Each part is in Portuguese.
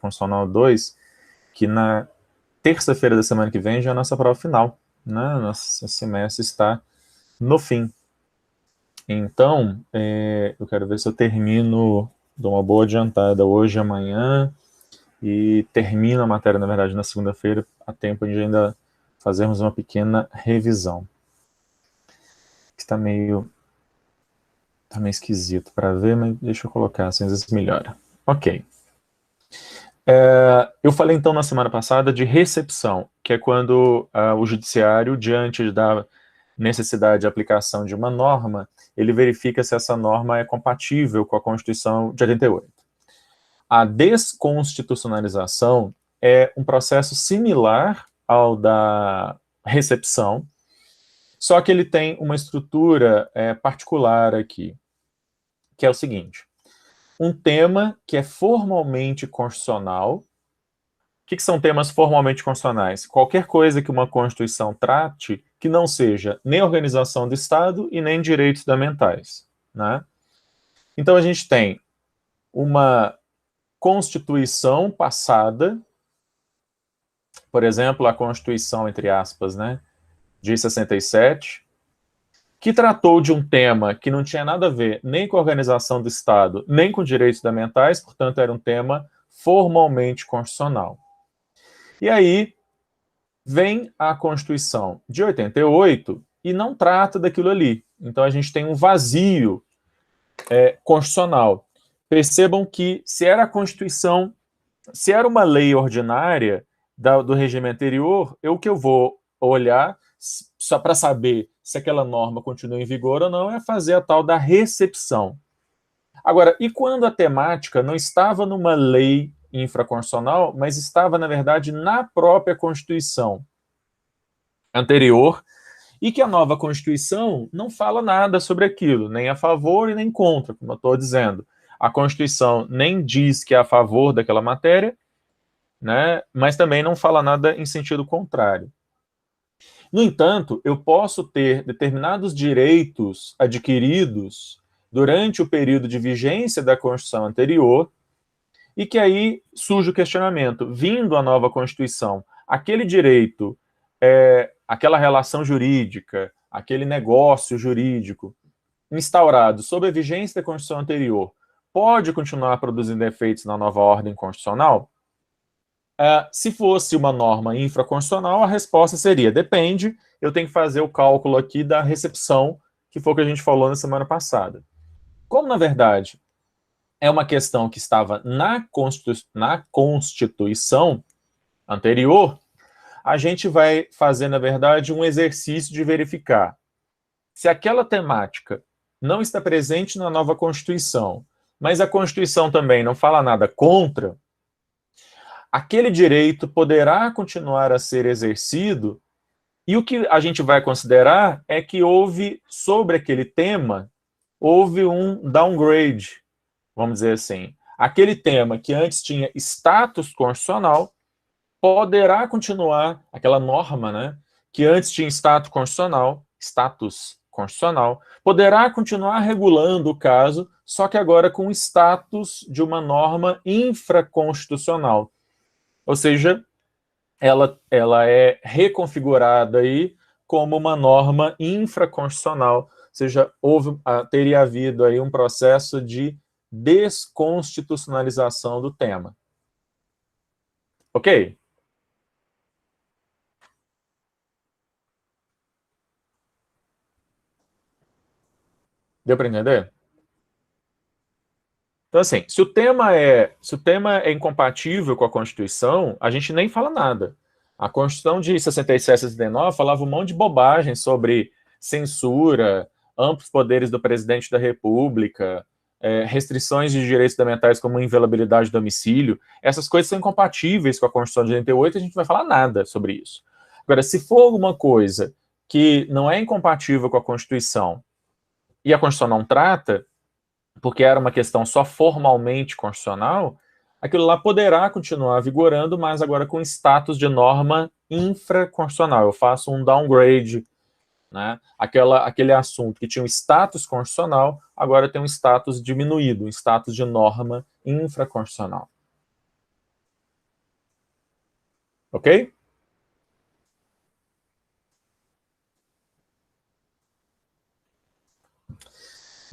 Constitucional 2, que na terça-feira da semana que vem já é a nossa prova final, né? Nosso semestre está no fim. Então, eu quero ver se eu termino, dou uma boa adiantada hoje, amanhã, e termino a matéria, na verdade, na segunda-feira, a tempo de ainda fazermos uma pequena revisão. Está meio esquisito para ver, mas deixa eu colocar, assim, às vezes melhora. Ok. Eu falei, então, na semana passada de recepção, que é quando o judiciário, diante da necessidade de aplicação de uma norma, ele verifica se essa norma é compatível com a Constituição de 88. A desconstitucionalização é um processo similar ao da recepção, só que ele tem uma estrutura particular aqui, que é o seguinte: um tema que é formalmente constitucional. O que são temas formalmente constitucionais? Qualquer coisa que uma Constituição trate que não seja nem organização do Estado e nem direitos fundamentais, né? Então a gente tem uma Constituição passada, por exemplo, a Constituição, entre aspas, né, de 67, que tratou de um tema que não tinha nada a ver nem com a organização do Estado, nem com direitos fundamentais, portanto era um tema formalmente constitucional. E aí vem a Constituição de 88 e não trata daquilo ali. Então a gente tem um vazio constitucional. Percebam que se era a Constituição, se era uma lei ordinária do regime anterior, o que eu vou olhar, só para saber se aquela norma continua em vigor ou não, é fazer a tal da recepção. Agora, e quando a temática não estava numa lei infraconstitucional, mas estava, na verdade, na própria Constituição anterior, e que a nova Constituição não fala nada sobre aquilo, nem a favor e nem contra, como eu estou dizendo. A Constituição nem diz que é a favor daquela matéria, né, mas também não fala nada em sentido contrário. No entanto, eu posso ter determinados direitos adquiridos durante o período de vigência da Constituição anterior, e que aí surge o questionamento: vindo a nova Constituição, aquele direito, aquela relação jurídica, aquele negócio jurídico instaurado sob a vigência da Constituição anterior, pode continuar produzindo efeitos na nova ordem constitucional? Se fosse uma norma infraconstitucional, a resposta seria: depende, eu tenho que fazer o cálculo aqui da recepção, que foi o que a gente falou na semana passada. Como, na verdade, é uma questão que estava na Constituição anterior, a gente vai fazer, na verdade, um exercício de verificar se aquela temática não está presente na nova Constituição, mas a Constituição também não fala nada contra, aquele direito poderá continuar a ser exercido, e o que a gente vai considerar é que houve, sobre aquele tema, houve um downgrade, vamos dizer assim. Aquele tema que antes tinha status constitucional poderá continuar, aquela norma, né, que antes tinha status constitucional, poderá continuar regulando o caso, só que agora com o status de uma norma infraconstitucional. Ou seja, ela é reconfigurada aí como uma norma infraconstitucional, ou seja, teria havido aí um processo de desconstitucionalização do tema. Ok? Deu para entender? Então, assim, se o tema é incompatível com a Constituição, a gente nem fala nada. A Constituição de 67 e 69 falava um monte de bobagem sobre censura, amplos poderes do presidente da República, restrições de direitos fundamentais como inviolabilidade do domicílio. Essas coisas são incompatíveis com a Constituição de 88 e a gente não vai falar nada sobre isso. Agora, se for alguma coisa que não é incompatível com a Constituição e a Constituição não trata, porque era uma questão só formalmente constitucional, aquilo lá poderá continuar vigorando, mas agora com status de norma infraconstitucional. Eu faço um downgrade, né? Aquele assunto que tinha um status constitucional, agora tem um status diminuído, um status de norma infraconstitucional. Ok?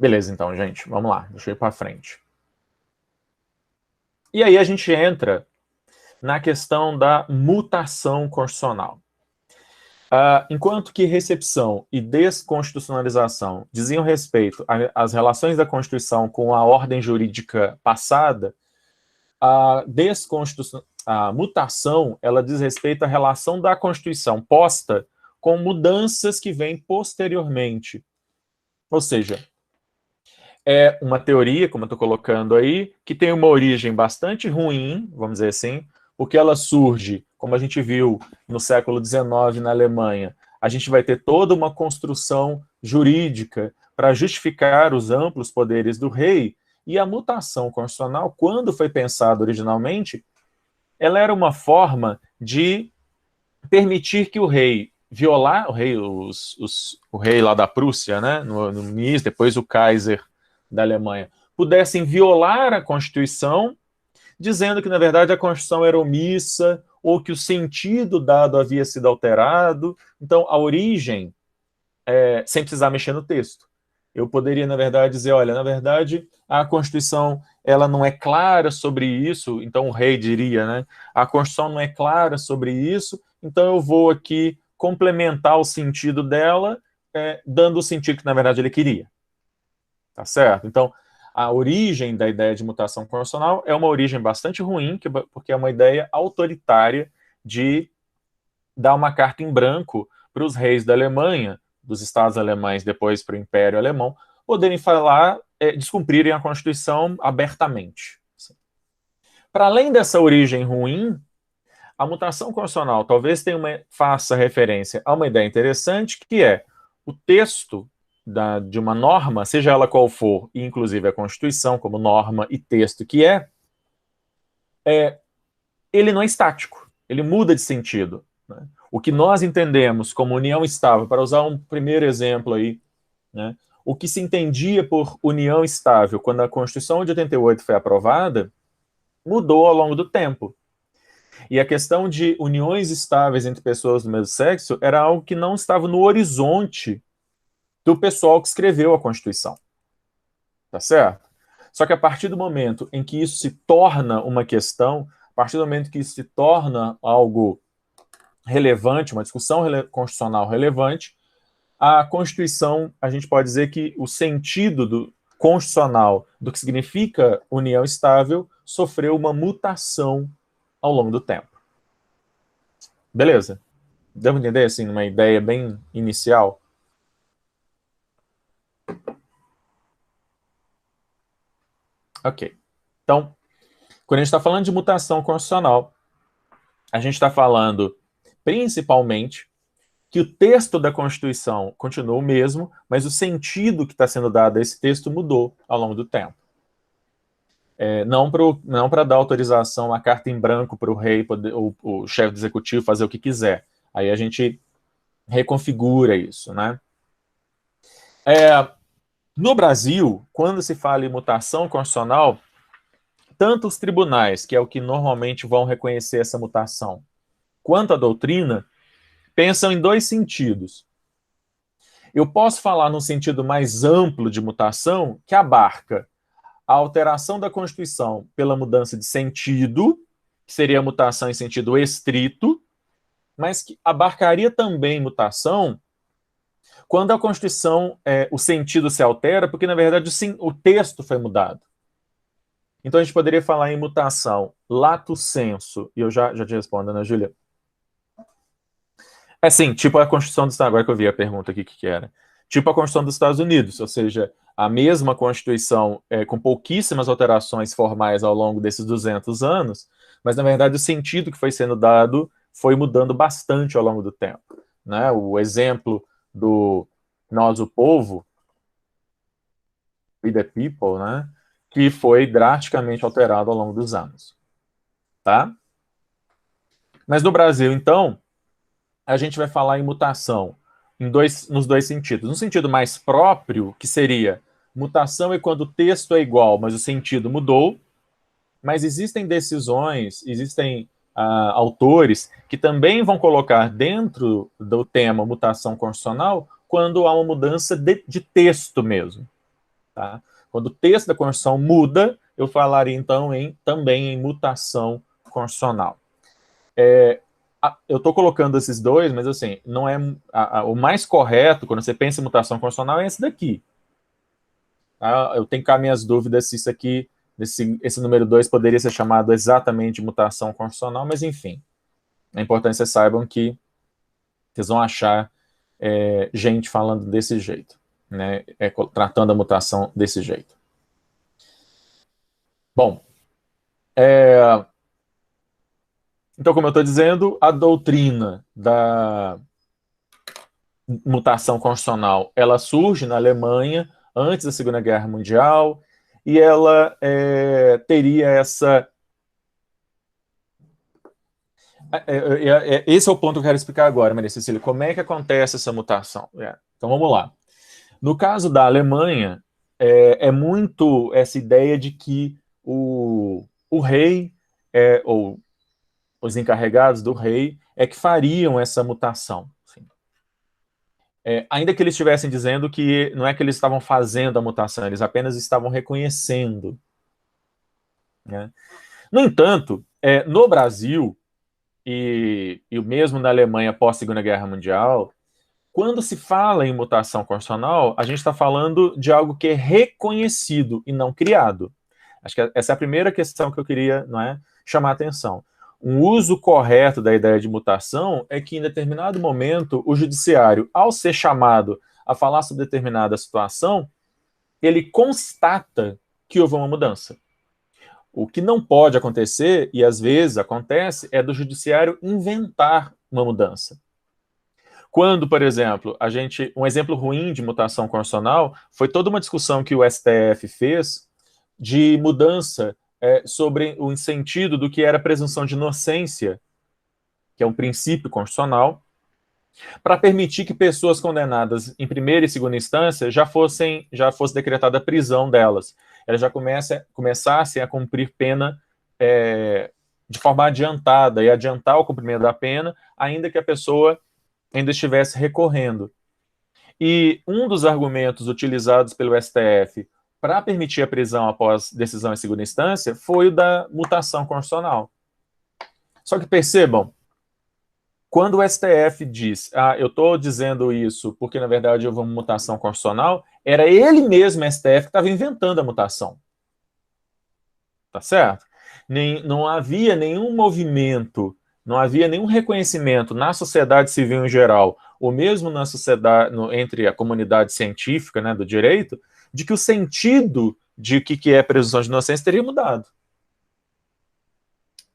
Beleza, então, gente. Vamos lá. Deixa eu ir para frente. E aí a gente entra na questão da mutação constitucional. Enquanto que recepção e desconstitucionalização diziam respeito às relações da Constituição com a ordem jurídica passada, a mutação ela diz respeito à relação da Constituição posta com mudanças que vêm posteriormente. Ou seja, é uma teoria, como eu estou colocando aí, que tem uma origem bastante ruim, vamos dizer assim, porque ela surge, como a gente viu no século XIX na Alemanha, a gente vai ter toda uma construção jurídica para justificar os amplos poderes do rei, e a mutação constitucional, quando foi pensada originalmente, ela era uma forma de permitir que o rei violar, o rei lá da Prússia, né, no início, depois o Kaiser da Alemanha, pudessem violar a Constituição, dizendo que, na verdade, a Constituição era omissa ou que o sentido dado havia sido alterado. Então, a origem, sem precisar mexer no texto. Eu poderia, na verdade, dizer, olha, na verdade, a Constituição ela não é clara sobre isso, então o rei diria, né? A Constituição não é clara sobre isso, então eu vou aqui complementar o sentido dela, dando o sentido que, na verdade, ele queria. Tá certo? Então, a origem da ideia de mutação constitucional é uma origem bastante ruim, porque é uma ideia autoritária de dar uma carta em branco para os reis da Alemanha, dos estados alemães, depois para o Império Alemão, poderem falar, descumprirem a Constituição abertamente. Para além dessa origem ruim, a mutação constitucional talvez faça referência a uma ideia interessante, que é o texto de uma norma, seja ela qual for, e inclusive a Constituição como norma e texto que ele não é estático, ele muda de sentido. Né? O que nós entendemos como união estável, para usar um primeiro exemplo aí, né? O que se entendia por união estável quando a Constituição de 88 foi aprovada, mudou ao longo do tempo. E a questão de uniões estáveis entre pessoas do mesmo sexo era algo que não estava no horizonte do pessoal que escreveu a Constituição. Tá certo? Só que a partir do momento em que isso se torna uma questão, a partir do momento que isso se torna algo relevante, uma discussão constitucional relevante, a Constituição, a gente pode dizer que o sentido constitucional do que significa união estável sofreu uma mutação ao longo do tempo. Beleza? Devo entender, assim, uma ideia bem inicial? Ok. Então, quando a gente está falando de mutação constitucional, a gente está falando principalmente que o texto da Constituição continua o mesmo, mas o sentido que está sendo dado a esse texto mudou ao longo do tempo. Não para dar autorização, a carta em branco para o rei, o chefe do executivo fazer o que quiser. Aí a gente reconfigura isso, né? No Brasil, quando se fala em mutação constitucional, tanto os tribunais, que é o que normalmente vão reconhecer essa mutação, quanto a doutrina, pensam em dois sentidos. Eu posso falar num sentido mais amplo de mutação, que abarca a alteração da Constituição pela mudança de sentido, que seria a mutação em sentido estrito, mas que abarcaria também mutação quando a Constituição, o sentido se altera, porque, na verdade, o texto foi mudado. Então, a gente poderia falar em mutação lato sensu, e eu já te respondo, Ana Júlia. Sim, tipo a Constituição dos Estados Unidos, agora que eu vi a pergunta aqui, o que era? Tipo a Constituição dos Estados Unidos, ou seja, a mesma Constituição com pouquíssimas alterações formais ao longo desses 200 anos, mas, na verdade, o sentido que foi sendo dado foi mudando bastante ao longo do tempo. Né? O exemplo do Nós, o Povo, We the People, né? Que foi drasticamente alterado ao longo dos anos. Tá? Mas no Brasil, então, a gente vai falar em mutação nos dois sentidos. No sentido mais próprio, que seria mutação é quando o texto é igual, mas o sentido mudou. Mas existem decisões, existem autores que também vão colocar dentro do tema mutação constitucional quando há uma mudança de texto mesmo. Tá? Quando o texto da Constituição muda, eu falaria então também em mutação constitucional. Eu estou colocando esses dois, mas assim, não é o mais correto quando você pensa em mutação constitucional é esse daqui. Tá? Eu tenho cá minhas dúvidas se isso aqui, esse número 2 poderia ser chamado exatamente de mutação constitucional, mas enfim, é importante que vocês saibam que vocês vão achar gente falando desse jeito, né? Tratando a mutação desse jeito. Bom, então, como eu estou dizendo, a doutrina da mutação constitucional, ela surge na Alemanha antes da Segunda Guerra Mundial, e ela teria essa... Esse é o ponto que eu quero explicar agora, Maria Cecília, como é que acontece essa mutação? Então, vamos lá. No caso da Alemanha, é muito essa ideia de que o rei, ou os encarregados do rei, que fariam essa mutação. Assim. Ainda que eles estivessem dizendo que não é que eles estavam fazendo a mutação, eles apenas estavam reconhecendo. Né? No entanto, no Brasil, e mesmo na Alemanha pós-Segunda Guerra Mundial, quando se fala em mutação constitucional, a gente está falando de algo que é reconhecido e não criado. Acho que essa é a primeira questão que eu queria, chamar a atenção. Um uso correto da ideia de mutação é que, em determinado momento, o judiciário, ao ser chamado a falar sobre determinada situação, ele constata que houve uma mudança. O que não pode acontecer, e às vezes acontece, é do judiciário inventar uma mudança. Quando, por exemplo, um exemplo ruim de mutação constitucional foi toda uma discussão que o STF fez de mudança sobre o sentido do que era a presunção de inocência, que é um princípio constitucional, para permitir que pessoas condenadas em primeira e segunda instância já fosse decretada a prisão delas. Elas já começassem a cumprir pena de forma adiantada, e adiantar o cumprimento da pena, ainda que a pessoa ainda estivesse recorrendo. E um dos argumentos utilizados pelo STF para permitir a prisão após decisão em segunda instância foi o da mutação constitucional. Só que percebam, quando o STF diz, eu estou dizendo isso porque, na verdade, houve uma mutação constitucional, era ele mesmo, STF, que estava inventando a mutação. Tá certo? Não havia nenhum movimento, não havia nenhum reconhecimento na sociedade civil em geral, ou mesmo na sociedade, entre a comunidade científica, né, do direito, de que o sentido de o que é presunção de inocência teria mudado.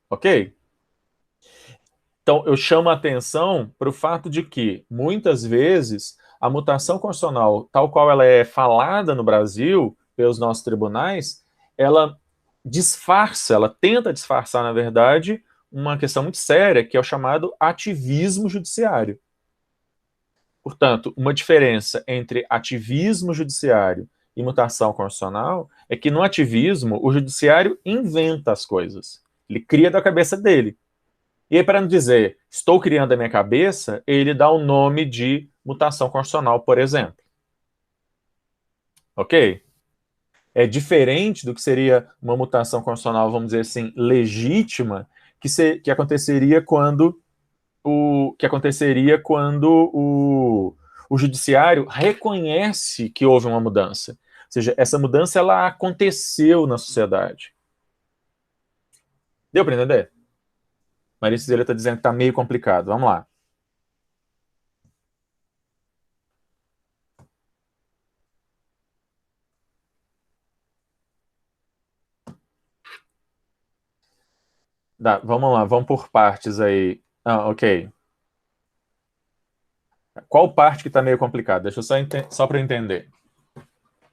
Ok? Então, eu chamo a atenção para o fato de que, muitas vezes, a mutação constitucional, tal qual ela é falada no Brasil, pelos nossos tribunais, ela disfarça, ela tenta disfarçar, na verdade, uma questão muito séria, que é o chamado ativismo judiciário. Portanto, uma diferença entre ativismo judiciário e mutação constitucional é que no ativismo o judiciário inventa as coisas. Ele cria da cabeça dele. E aí, para não dizer, estou criando a minha cabeça, ele dá o nome de mutação constitucional, por exemplo. Ok? É diferente do que seria uma mutação constitucional, vamos dizer assim, legítima, que aconteceria quando o judiciário reconhece que houve uma mudança. Ou seja, essa mudança ela aconteceu na sociedade. Deu para entender? Maria Cecília está dizendo que está meio complicado. Vamos lá. Vamos lá, vamos por partes aí. Ok. Qual parte que está meio complicada? Deixa eu só para eu entender.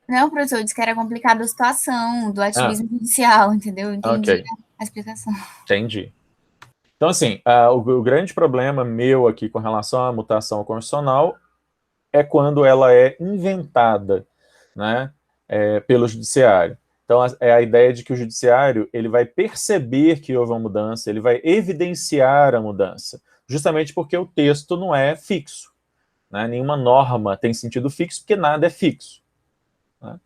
Não, professor, eu disse que era complicada a situação do ativismo judicial, entendeu? Entendi Okay. a explicação. Entendi. Então, assim, o grande problema meu aqui com relação à mutação constitucional é quando ela é inventada, né, pelo judiciário. Então, é a ideia de que o judiciário ele vai perceber que houve uma mudança, ele vai evidenciar a mudança, justamente porque o texto não é fixo. Né? Nenhuma norma tem sentido fixo, porque nada é fixo. Né?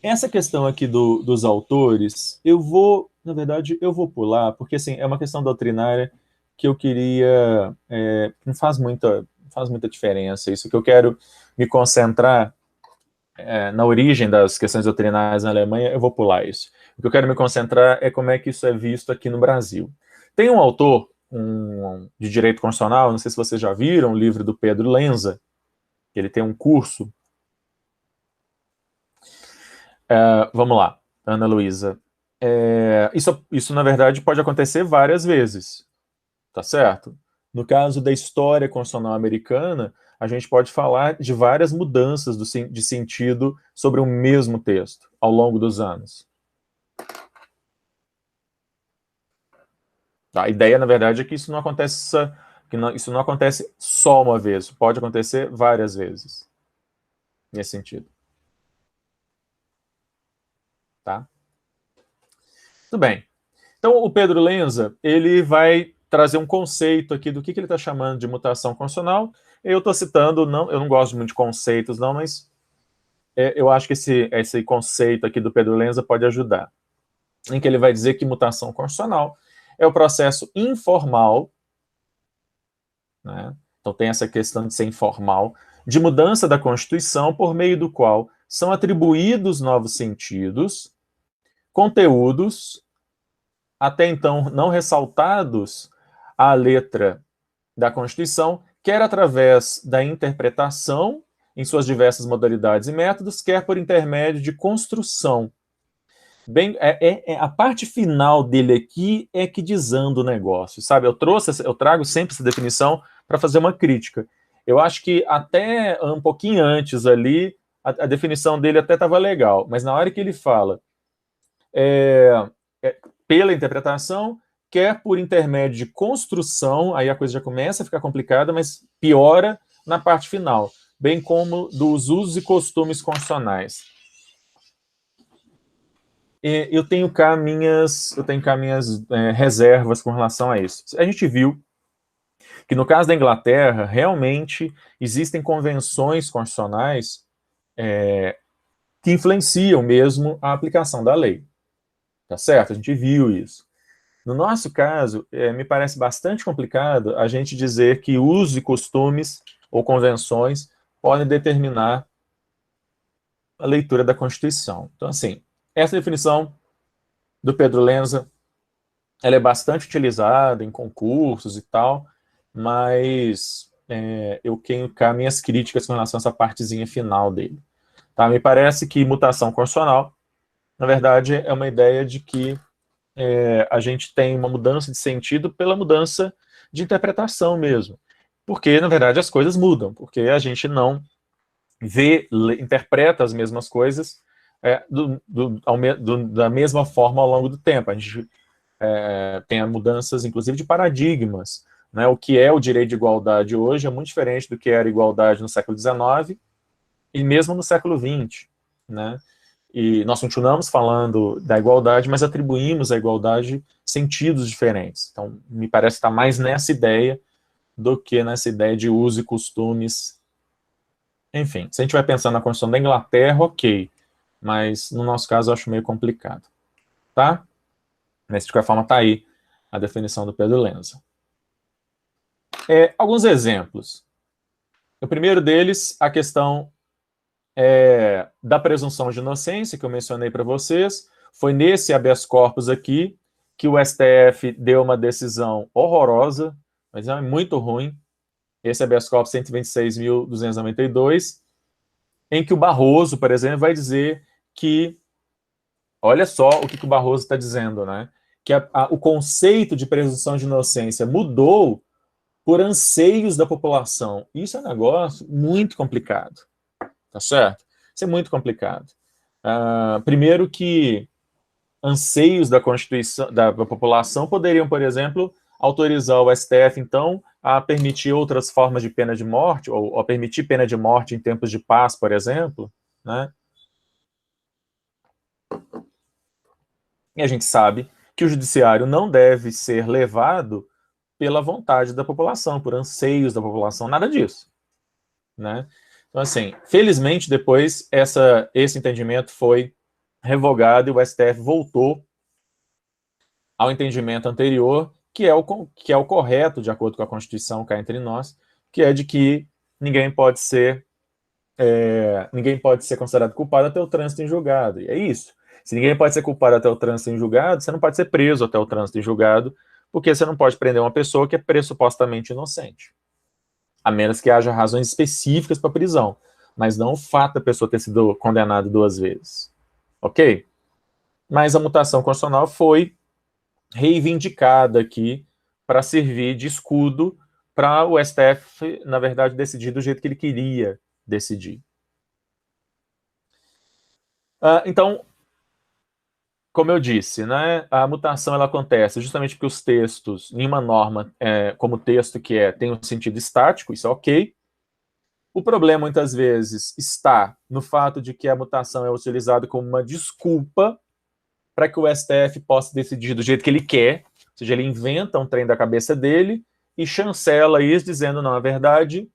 Essa questão aqui dos autores, na verdade, eu vou pular, porque assim, é uma questão doutrinária que eu queria, não faz muita diferença isso, que eu quero me concentrar na origem das questões doutrinárias na Alemanha, eu vou pular isso. O que eu quero me concentrar é como é que isso é visto aqui no Brasil. Tem um autor de direito constitucional, não sei se vocês já viram, o livro do Pedro Lenza, ele tem um curso. Vamos lá, Ana Luísa. Isso, na verdade, pode acontecer várias vezes, tá certo? No caso da história constitucional americana, a gente pode falar de várias mudanças de sentido sobre o mesmo texto ao longo dos anos. A ideia, na verdade, é que isso não acontece só uma vez, pode acontecer várias vezes, nesse sentido. Tá? Tudo bem. Então, o Pedro Lenza, ele vai trazer um conceito aqui do que ele está chamando de mutação constitucional. Eu estou citando, eu não gosto muito de conceitos, não, mas eu acho que esse conceito aqui do Pedro Lenza pode ajudar. Em que ele vai dizer que mutação constitucional é o processo informal, né? Então tem essa questão de ser informal, de mudança da Constituição por meio do qual são atribuídos novos sentidos, conteúdos até então não ressaltados à letra da Constituição, quer através da interpretação em suas diversas modalidades e métodos, quer por intermédio de construção. Bem, a parte final dele aqui é que desanda o negócio, sabe? Eu trago sempre essa definição para fazer uma crítica. Eu acho que até um pouquinho antes ali, a definição dele até estava legal, mas na hora que ele fala pela interpretação, quer por intermédio de construção, aí a coisa já começa a ficar complicada, mas piora na parte final, bem como dos usos e costumes constitucionais. Eu tenho cá minhas reservas com relação a isso. A gente viu que no caso da Inglaterra, realmente existem convenções constitucionais que influenciam mesmo a aplicação da lei. Tá certo? A gente viu isso. No nosso caso, me parece bastante complicado a gente dizer que usos e costumes ou convenções podem determinar a leitura da Constituição. Então, assim, essa definição do Pedro Lenza, ela é bastante utilizada em concursos e tal, mas eu tenho cá minhas críticas com relação a essa partezinha final dele. Tá? Me parece que mutação constitucional, na verdade, é uma ideia de que a gente tem uma mudança de sentido pela mudança de interpretação mesmo. Porque, na verdade, as coisas mudam, porque a gente não interpreta as mesmas coisas da mesma forma ao longo do tempo. A gente tem mudanças, inclusive, de paradigmas. Né? O que é o direito de igualdade hoje é muito diferente do que era igualdade no século XIX e mesmo no século XX. Né? E nós continuamos falando da igualdade, mas atribuímos à igualdade sentidos diferentes. Então, me parece estar mais nessa ideia do que nessa ideia de uso e costumes. Enfim, se a gente vai pensar na Constituição da Inglaterra, ok. Mas, no nosso caso, eu acho meio complicado. Tá? Mas, de qualquer forma, está aí a definição do Pedro Lenza. Alguns exemplos. O primeiro deles, a questão da presunção de inocência, que eu mencionei para vocês. Foi nesse habeas corpus aqui que o STF deu uma decisão horrorosa, mas é muito ruim, esse habeas corpus 126.292, em que o Barroso, por exemplo, vai dizer que, olha só o que o Barroso está dizendo, né? Que o conceito de presunção de inocência mudou por anseios da população. Isso é um negócio muito complicado. Tá certo? Isso é muito complicado. Primeiro que anseios da Constituição, da população poderiam, por exemplo, autorizar o STF, então, a permitir outras formas de pena de morte, ou a permitir pena de morte em tempos de paz, por exemplo, né? E a gente sabe que o judiciário não deve ser levado pela vontade da população, por anseios da população, nada disso, né? Então, assim, felizmente, depois, esse entendimento foi revogado e o STF voltou ao entendimento anterior, que é o correto, de acordo com a Constituição cá entre nós, que é de que ninguém pode ser considerado culpado até o trânsito em julgado. E é isso. Se ninguém pode ser culpado até o trânsito em julgado, você não pode ser preso até o trânsito em julgado, porque você não pode prender uma pessoa que é pressupostamente inocente. A menos que haja razões específicas para prisão, mas não o fato da pessoa ter sido condenada 2 vezes. Ok? Mas a mutação constitucional foi reivindicada aqui para servir de escudo para o STF, na verdade, decidir do jeito que ele queria decidir. Então, como eu disse, né, a mutação ela acontece justamente porque os textos, nenhuma norma, como o texto que tem um sentido estático, isso é ok. O problema, muitas vezes, está no fato de que a mutação é utilizada como uma desculpa para que o STF possa decidir do jeito que ele quer, ou seja, ele inventa um trem da cabeça dele e chancela isso, dizendo, não, é verdade,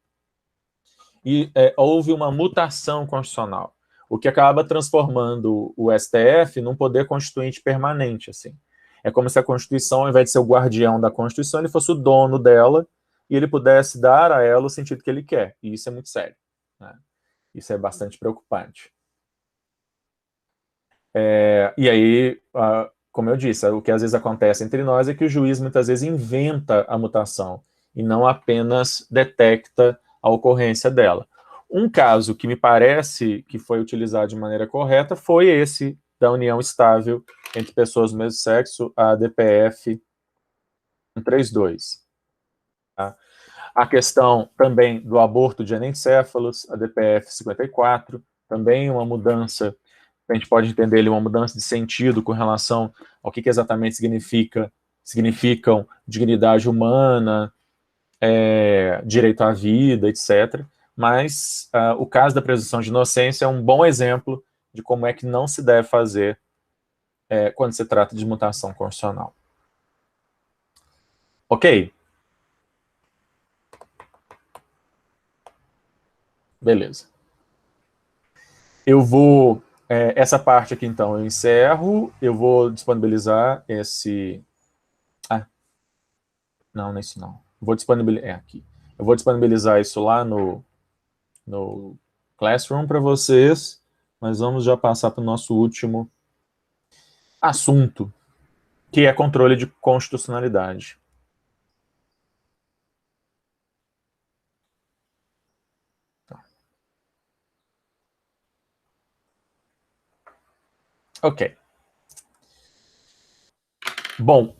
e houve uma mutação constitucional, o que acaba transformando o STF num poder constituinte permanente, assim. É como se a Constituição, ao invés de ser o guardião da Constituição, ele fosse o dono dela e ele pudesse dar a ela o sentido que ele quer. E isso é muito sério, né? Isso é bastante preocupante. E aí, como eu disse, o que às vezes acontece entre nós é que o juiz muitas vezes inventa a mutação e não apenas detecta a ocorrência dela. Um caso que me parece que foi utilizado de maneira correta foi esse da união estável entre pessoas do mesmo sexo, a DPF 132. Tá? A questão também do aborto de anencéfalos, a DPF 54, também uma mudança, a gente pode entender ele uma mudança de sentido com relação ao que exatamente significam dignidade humana, direito à vida, etc. Mas o caso da presunção de inocência é um bom exemplo de como é que não se deve fazer quando se trata de mutação constitucional. Ok? Beleza. Eu vou... essa parte aqui, então, eu encerro. Eu vou disponibilizar esse... não, nesse não. Vou disponibilizar... aqui. Eu vou disponibilizar isso lá no Classroom para vocês, mas vamos já passar para o nosso último assunto, que é controle de constitucionalidade. Ok. Bom,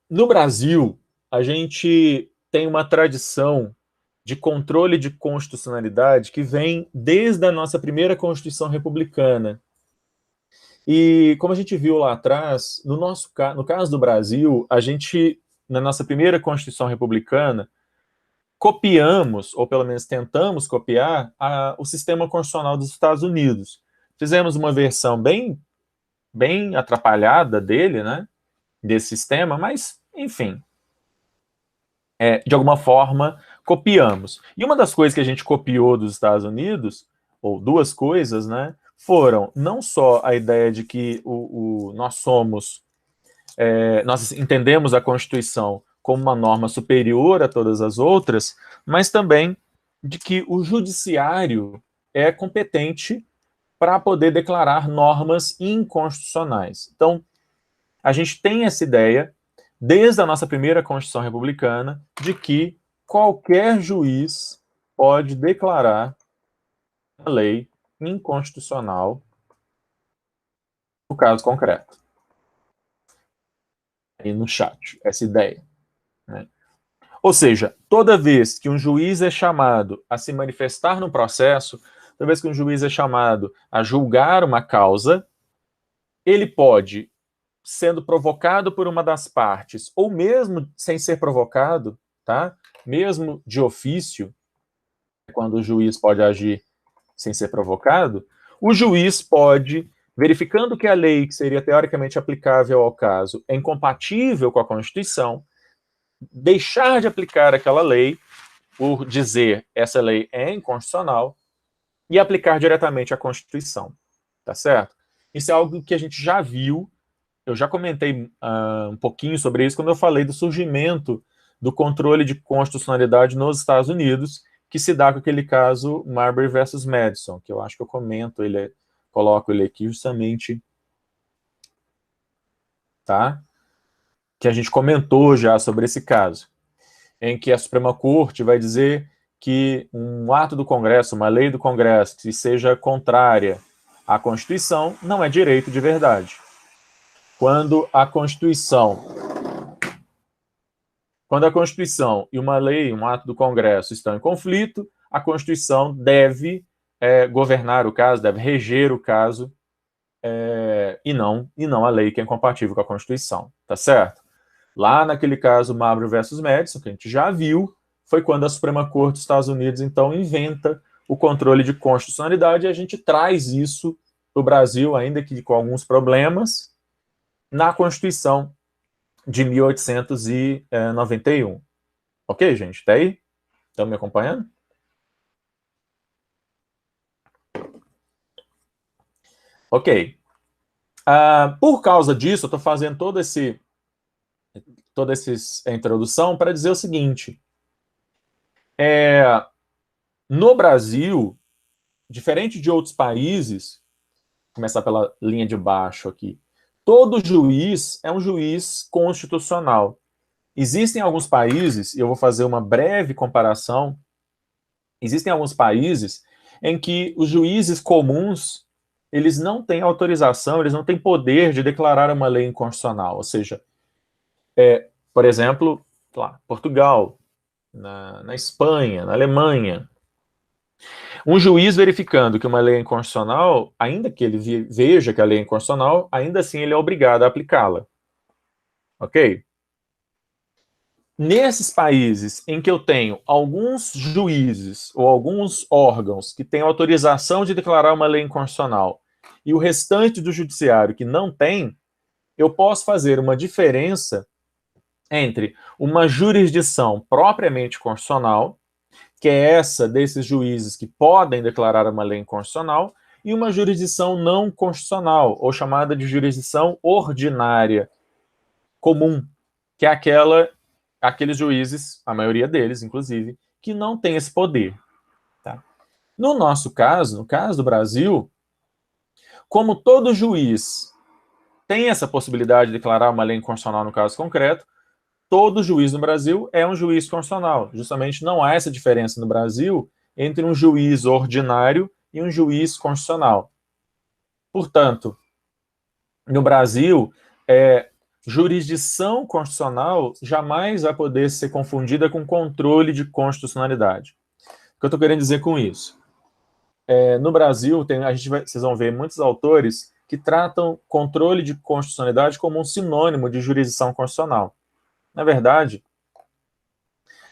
no Brasil, a gente tem uma tradição de controle de constitucionalidade que vem desde a nossa primeira Constituição Republicana. E como a gente viu lá atrás, no caso do Brasil, a gente, na nossa primeira Constituição Republicana, copiamos, ou pelo menos tentamos copiar, o sistema constitucional dos Estados Unidos. Fizemos uma versão bem atrapalhada dele, né, desse sistema, mas, enfim, de alguma forma, copiamos. E uma das coisas que a gente copiou dos Estados Unidos, ou duas coisas, né, foram não só a ideia de que nós entendemos a Constituição como uma norma superior a todas as outras, mas também de que o judiciário é competente para poder declarar normas inconstitucionais. Então, a gente tem essa ideia, desde a nossa primeira Constituição Republicana, de que qualquer juiz pode declarar a lei inconstitucional no caso concreto. Aí no chat, essa ideia, né? Ou seja, toda vez que um juiz é chamado a se manifestar no processo, toda vez que um juiz é chamado a julgar uma causa, ele pode, sendo provocado por uma das partes, ou mesmo sem ser provocado, tá? Mesmo de ofício, quando o juiz pode agir sem ser provocado, o juiz pode verificando que a lei que seria teoricamente aplicável ao caso é incompatível com a Constituição, deixar de aplicar aquela lei por dizer essa lei é inconstitucional e aplicar diretamente a Constituição, tá certo? Isso é algo que a gente já viu, eu já comentei um pouquinho sobre isso quando eu falei do surgimento do controle de constitucionalidade nos Estados Unidos, que se dá com aquele caso Marbury versus Madison, que eu acho que eu comento, coloco ele aqui justamente, tá? Que a gente comentou já sobre esse caso, em que a Suprema Corte vai dizer que um ato do Congresso, uma lei do Congresso, que seja contrária à Constituição, não é direito de verdade. Quando a Constituição e uma lei, um ato do Congresso estão em conflito, a Constituição deve governar o caso, deve reger o caso, e não a lei que é incompatível com a Constituição, tá certo? Lá naquele caso Marbury versus Madison, que a gente já viu, foi quando a Suprema Corte dos Estados Unidos, então, inventa o controle de constitucionalidade, e a gente traz isso para o Brasil, ainda que com alguns problemas, na Constituição de 1891. Ok, gente? Tá aí? Estão me acompanhando? Ok. Por causa disso, eu estou fazendo toda essa introdução para dizer o seguinte. No Brasil, diferente de outros países, vou começar pela linha de baixo aqui, todo juiz é um juiz constitucional. Existem alguns países, e eu vou fazer uma breve comparação, existem alguns países em que os juízes comuns, eles não têm autorização, eles não têm poder de declarar uma lei inconstitucional. Ou seja, por exemplo, lá, Portugal, na Espanha, na Alemanha, um juiz verificando que uma lei é inconstitucional, ainda que ele veja que a lei é inconstitucional, ainda assim ele é obrigado a aplicá-la. Ok? Nesses países em que eu tenho alguns juízes ou alguns órgãos que têm autorização de declarar uma lei inconstitucional e o restante do judiciário que não tem, eu posso fazer uma diferença entre uma jurisdição propriamente constitucional, que é essa desses juízes que podem declarar uma lei inconstitucional, e uma jurisdição não constitucional, ou chamada de jurisdição ordinária, comum, que é aqueles juízes, a maioria deles, inclusive, que não tem esse poder. Tá? No nosso caso, no caso do Brasil, como todo juiz tem essa possibilidade de declarar uma lei inconstitucional no caso concreto, todo juiz no Brasil é um juiz constitucional. Justamente não há essa diferença no Brasil entre um juiz ordinário e um juiz constitucional. Portanto, no Brasil, jurisdição constitucional jamais vai poder ser confundida com controle de constitucionalidade. O que eu estou querendo dizer com isso? No Brasil, vocês vão ver muitos autores que tratam controle de constitucionalidade como um sinônimo de jurisdição constitucional. Na verdade,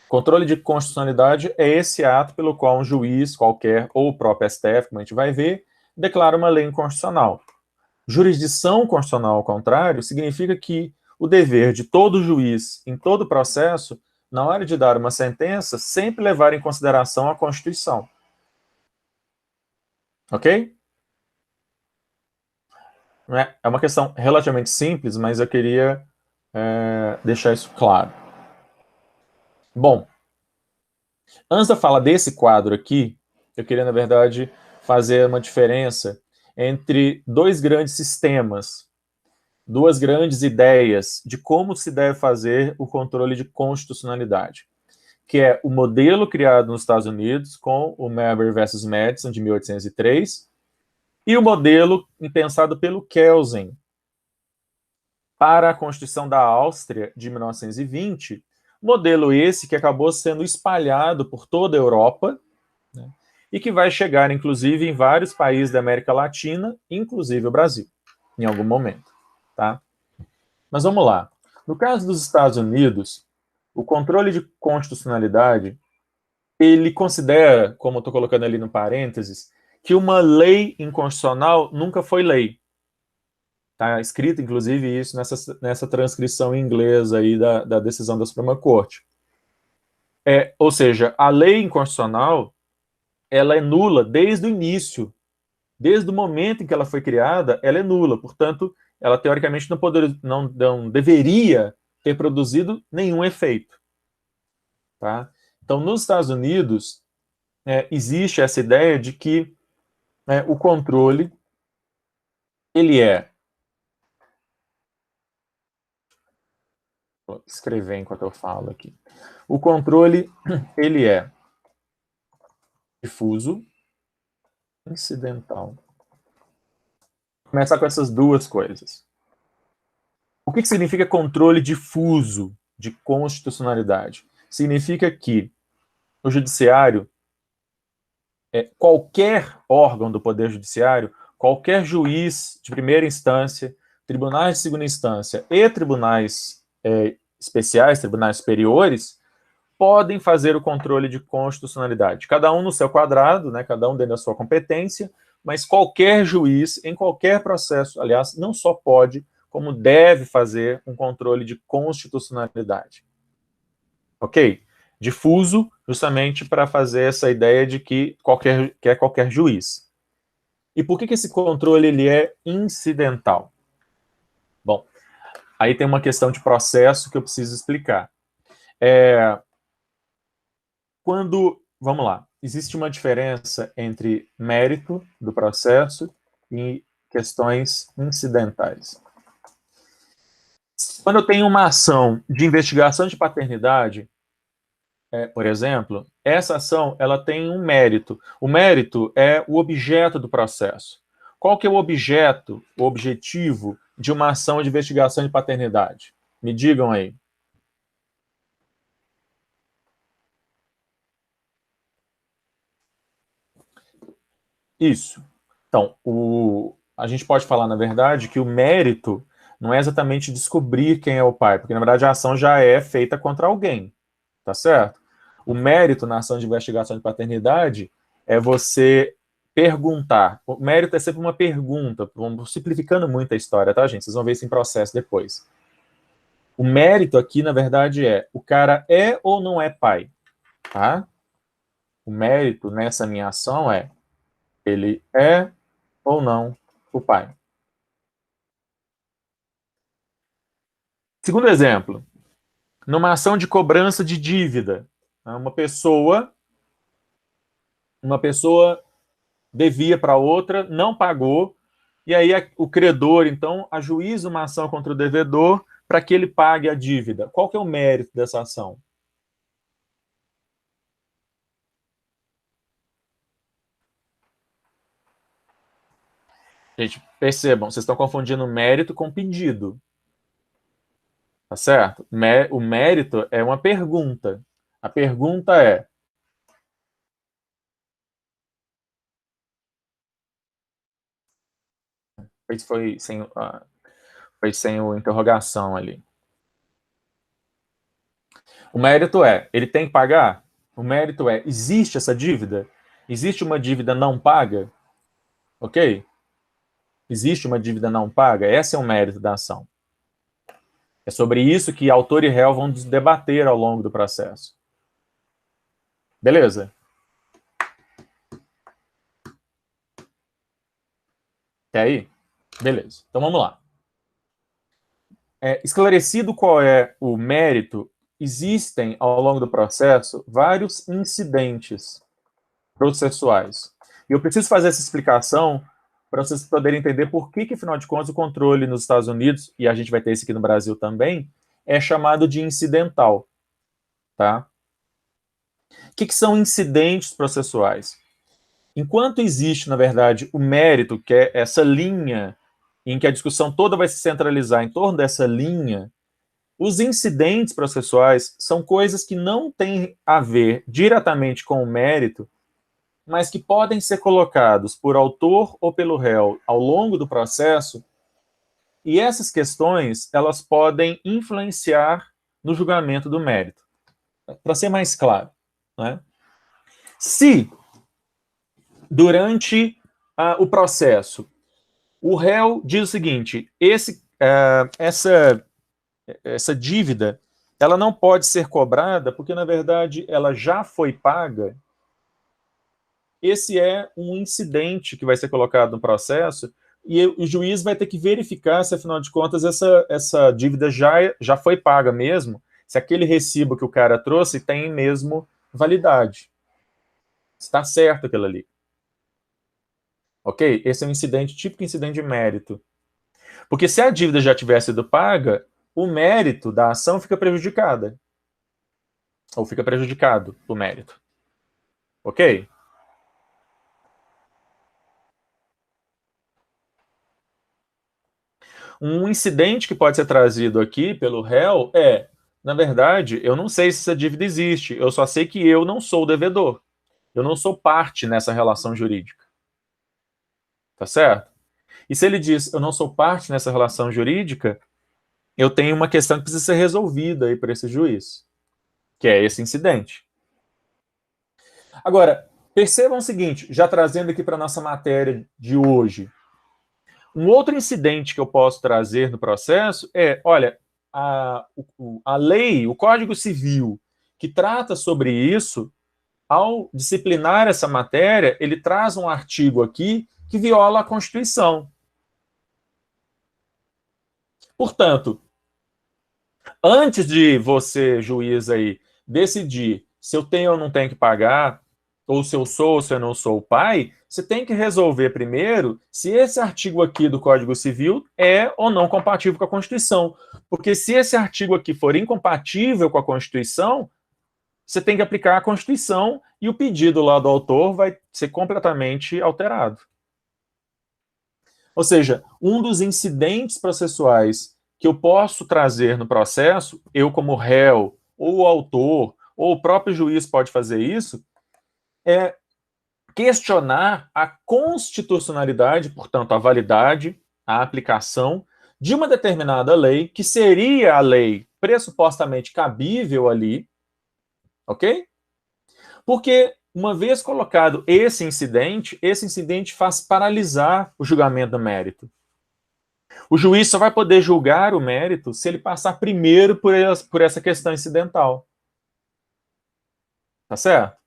controle de constitucionalidade é esse ato pelo qual um juiz qualquer, ou o próprio STF, como a gente vai ver, declara uma lei inconstitucional. Jurisdição constitucional, ao contrário, significa que o dever de todo juiz, em todo processo, na hora de dar uma sentença, sempre levar em consideração a Constituição. Ok? É uma questão relativamente simples, mas eu queria deixar isso claro. Bom, antes de falar desse quadro aqui, eu queria, na verdade, fazer uma diferença entre dois grandes sistemas, duas grandes ideias de como se deve fazer o controle de constitucionalidade, que é o modelo criado nos Estados Unidos com o Marbury versus Madison, de 1803, e o modelo pensado pelo Kelsen para a Constituição da Áustria, de 1920, modelo esse que acabou sendo espalhado por toda a Europa, né, e que vai chegar, inclusive, em vários países da América Latina, inclusive o Brasil, em algum momento. Tá? Mas vamos lá. No caso dos Estados Unidos, o controle de constitucionalidade, ele considera, como eu estou colocando ali no parênteses, que uma lei inconstitucional nunca foi lei. Está escrito, inclusive, isso nessa transcrição em inglês aí da decisão da Suprema Corte. Ou seja, a lei inconstitucional, ela é nula desde o início. Desde o momento em que ela foi criada, ela é nula. Portanto, ela, teoricamente, não deveria ter produzido nenhum efeito. Tá? Então, nos Estados Unidos, existe essa ideia de que o controle, ele é... Vou escrever enquanto eu falo aqui. O controle, ele é difuso, incidental. Vou começar com essas duas coisas. O que significa controle difuso de constitucionalidade? Significa que o judiciário, qualquer órgão do Poder Judiciário, qualquer juiz de primeira instância, tribunais de segunda instância e tribunais especiais, tribunais superiores, podem fazer o controle de constitucionalidade. Cada um no seu quadrado, né, cada um dentro da sua competência, mas qualquer juiz, em qualquer processo, aliás, não só pode, como deve fazer um controle de constitucionalidade. Ok? Difuso, justamente para fazer essa ideia de que é qualquer juiz. E por que esse controle ele é incidental? Bom, aí tem uma questão de processo que eu preciso explicar. Vamos lá, existe uma diferença entre mérito do processo e questões incidentais. Quando eu tenho uma ação de investigação de paternidade, por exemplo, essa ação ela tem um mérito. O mérito é o objeto do processo. Qual que é o objetivo de uma ação de investigação de paternidade? Me digam aí. Isso. Então, a gente pode falar, na verdade, que o mérito não é exatamente descobrir quem é o pai, porque, na verdade, a ação já é feita contra alguém, tá certo? O mérito na ação de investigação de paternidade é você perguntar. O mérito é sempre uma pergunta, vamos simplificando muito a história, tá, gente? Vocês vão ver isso em processo depois. O mérito aqui, na verdade, o cara é ou não é pai, tá? O mérito nessa minha ação ele é ou não o pai. Segundo exemplo, numa ação de cobrança de dívida, uma pessoa devia para outra, não pagou, e aí o credor, então, ajuiza uma ação contra o devedor para que ele pague a dívida. Qual que é o mérito dessa ação? Gente, percebam, vocês estão confundindo mérito com pedido. Tá certo? O mérito é uma pergunta. A pergunta é: foi sem o interrogação ali. O mérito ele tem que pagar? O mérito existe essa dívida? Existe uma dívida não paga? Ok? Existe uma dívida não paga? Esse é o mérito da ação. É sobre isso que autor e réu vão debater ao longo do processo. Beleza? Até aí? Beleza. Então vamos lá. Esclarecido qual é o mérito, existem ao longo do processo vários incidentes processuais. E eu preciso fazer essa explicação para vocês poderem entender por que, afinal de contas, o controle nos Estados Unidos, e a gente vai ter isso aqui no Brasil também, é chamado de incidental. Tá? O que são incidentes processuais? Enquanto existe, na verdade, o mérito, que é essa linha em que a discussão toda vai se centralizar em torno dessa linha, os incidentes processuais são coisas que não têm a ver diretamente com o mérito, mas que podem ser colocados por autor ou pelo réu ao longo do processo, e essas questões elas podem influenciar no julgamento do mérito. Para ser mais claro, né? Se durante o processo O réu diz o seguinte, essa dívida, ela não pode ser cobrada porque, na verdade, ela já foi paga. Esse é um incidente que vai ser colocado no processo e o juiz vai ter que verificar se, afinal de contas, essa dívida já foi paga mesmo, se aquele recibo que o cara trouxe tem mesmo validade. Está certo aquilo ali. Ok? Esse é um incidente, típico incidente de mérito. Porque se a dívida já tivesse sido paga, o mérito da ação fica prejudicada. Ou fica prejudicado o mérito. Ok? Um incidente que pode ser trazido aqui pelo réu é, na verdade, eu não sei se essa dívida existe, eu só sei que eu não sou o devedor. Eu não sou parte nessa relação jurídica. Tá certo? E se ele diz, eu não sou parte nessa relação jurídica, eu tenho uma questão que precisa ser resolvida aí para esse juiz, que é esse incidente. Agora, percebam o seguinte, já trazendo aqui para a nossa matéria de hoje, um outro incidente que eu posso trazer no processo é, olha, a lei, o Código Civil, que trata sobre isso, ao disciplinar essa matéria, ele traz um artigo aqui que viola a Constituição. Portanto, antes de você, juiz aí, decidir se eu tenho ou não tenho que pagar, ou se eu sou ou se eu não sou o pai, você tem que resolver primeiro se esse artigo aqui do Código Civil é ou não compatível com a Constituição. Porque se esse artigo aqui for incompatível com a Constituição, você tem que aplicar a Constituição e o pedido lá do autor vai ser completamente alterado. Ou seja, um dos incidentes processuais que eu posso trazer no processo, eu como réu, ou o autor, ou o próprio juiz pode fazer isso, é questionar a constitucionalidade, portanto, a validade, a aplicação de uma determinada lei, que seria a lei pressupostamente cabível ali, ok? Porque, uma vez colocado esse incidente faz paralisar o julgamento do mérito. O juiz só vai poder julgar o mérito se ele passar primeiro por essa questão incidental. Tá certo?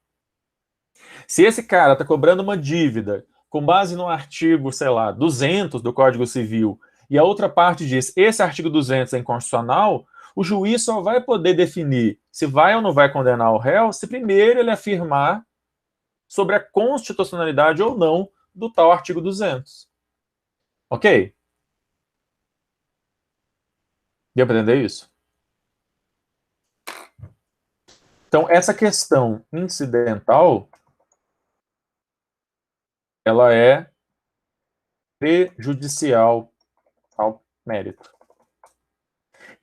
Se esse cara está cobrando uma dívida com base no artigo, sei lá, 200 do Código Civil, e a outra parte diz esse artigo 200 é inconstitucional, o juiz só vai poder definir se vai ou não vai condenar o réu se primeiro ele afirmar sobre a constitucionalidade ou não do tal artigo 200. Ok? Deu para entender isso? Então, essa questão incidental, ela é prejudicial ao mérito.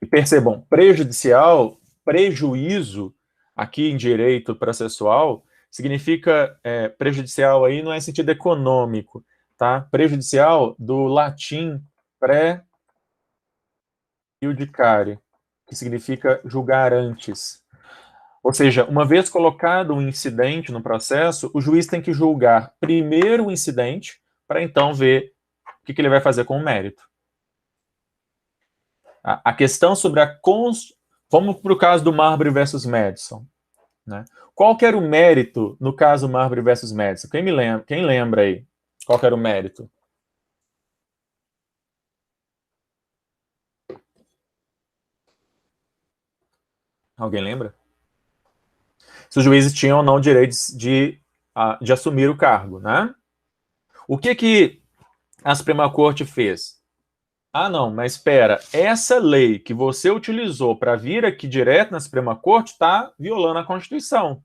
E percebam, prejudicial, prejuízo, aqui em direito processual, significa prejudicial aí não é sentido econômico, tá? Prejudicial do latim pré-iudicare, que significa julgar antes. Ou seja, uma vez colocado um incidente no processo, o juiz tem que julgar primeiro o incidente, para então ver o que ele vai fazer com o mérito. A questão sobre a... Vamos para o caso do Marbury versus Madison. Né? Qual que era o mérito no caso Marbury versus Madison? Quem lembra aí? Qual que era o mérito? Alguém lembra? Se os juízes tinham ou não o direito de assumir o cargo, né? O que a Suprema Corte fez? Ah, não, mas espera, essa lei que você utilizou para vir aqui direto na Suprema Corte está violando a Constituição.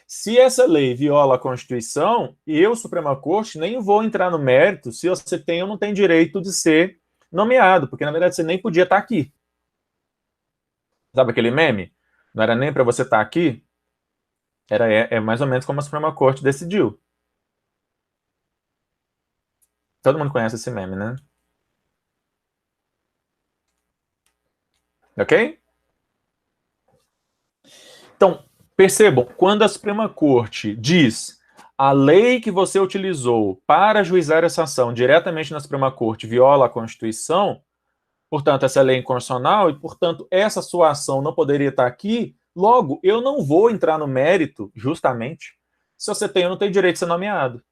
Se essa lei viola a Constituição, eu, Suprema Corte, nem vou entrar no mérito se você tem ou não tem direito de ser nomeado, porque na verdade você nem podia estar aqui. Sabe aquele meme? Não era nem para você estar aqui? É mais ou menos como a Suprema Corte decidiu. Todo mundo conhece esse meme, né? Ok? Então, percebam, quando a Suprema Corte diz a lei que você utilizou para ajuizar essa ação diretamente na Suprema Corte viola a Constituição, portanto, essa lei é inconstitucional e, portanto, essa sua ação não poderia estar aqui, logo, eu não vou entrar no mérito, justamente, se você tem ou não tem direito de ser nomeado.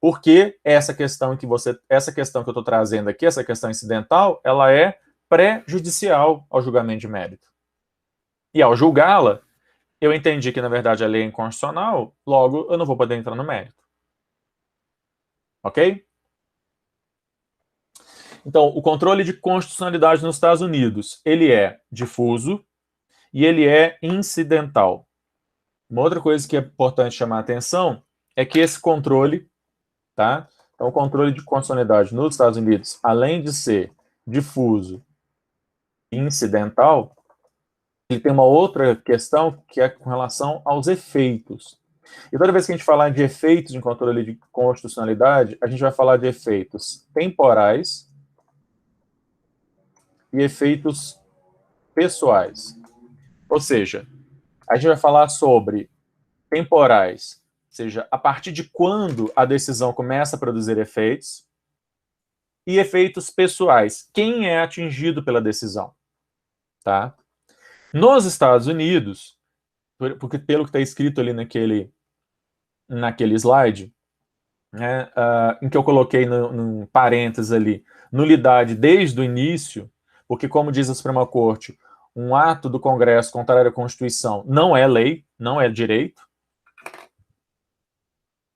Porque essa questão que eu estou trazendo aqui, essa questão incidental, ela é pré-judicial ao julgamento de mérito. E ao julgá-la, eu entendi que, na verdade, a lei é inconstitucional, logo, eu não vou poder entrar no mérito. Ok? Então, o controle de constitucionalidade nos Estados Unidos, ele é difuso e ele é incidental. Uma outra coisa que é importante chamar a atenção é que esse controle, tá? Então, o controle de constitucionalidade nos Estados Unidos, além de ser difuso e incidental, ele tem uma outra questão que é com relação aos efeitos. E toda vez que a gente falar de efeitos em controle de constitucionalidade, a gente vai falar de efeitos temporais e efeitos pessoais. Ou seja, a gente vai falar sobre temporais, ou seja, a partir de quando a decisão começa a produzir efeitos, e efeitos pessoais, quem é atingido pela decisão, tá? Nos Estados Unidos, porque pelo que está escrito ali naquele slide, né, em que eu coloquei no parênteses ali, nulidade desde o início, porque como diz a Suprema Corte, um ato do Congresso contrário à Constituição não é lei, não é direito.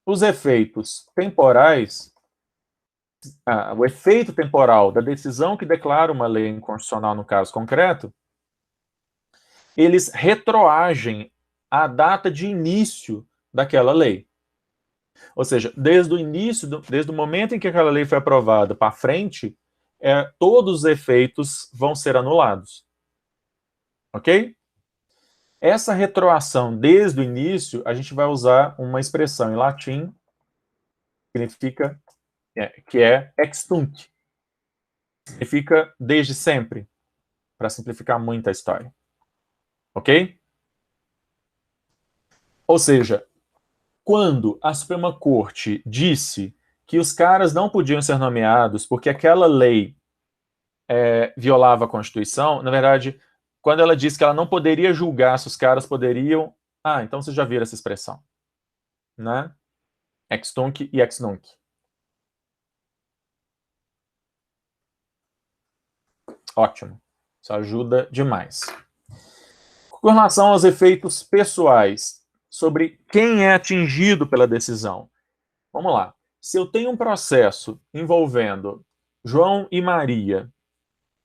Os efeitos temporais, o efeito temporal da decisão que declara uma lei inconstitucional no caso concreto, eles retroagem à data de início daquela lei. Ou seja, desde o início, desde o momento em que aquela lei foi aprovada para frente, todos os efeitos vão ser anulados. Ok? Essa retroação desde o início, a gente vai usar uma expressão em latim significa, que é ex tunc. Significa desde sempre, para simplificar muito a história. Ok? Ou seja, quando a Suprema Corte disse que os caras não podiam ser nomeados porque aquela lei violava a Constituição, na verdade, quando ela disse que ela não poderia julgar se os caras poderiam... então vocês já viram essa expressão, né? Ex tunc e ex nunc. Ótimo. Isso ajuda demais. Com relação aos efeitos pessoais, sobre quem é atingido pela decisão. Vamos lá. Se eu tenho um processo envolvendo João e Maria,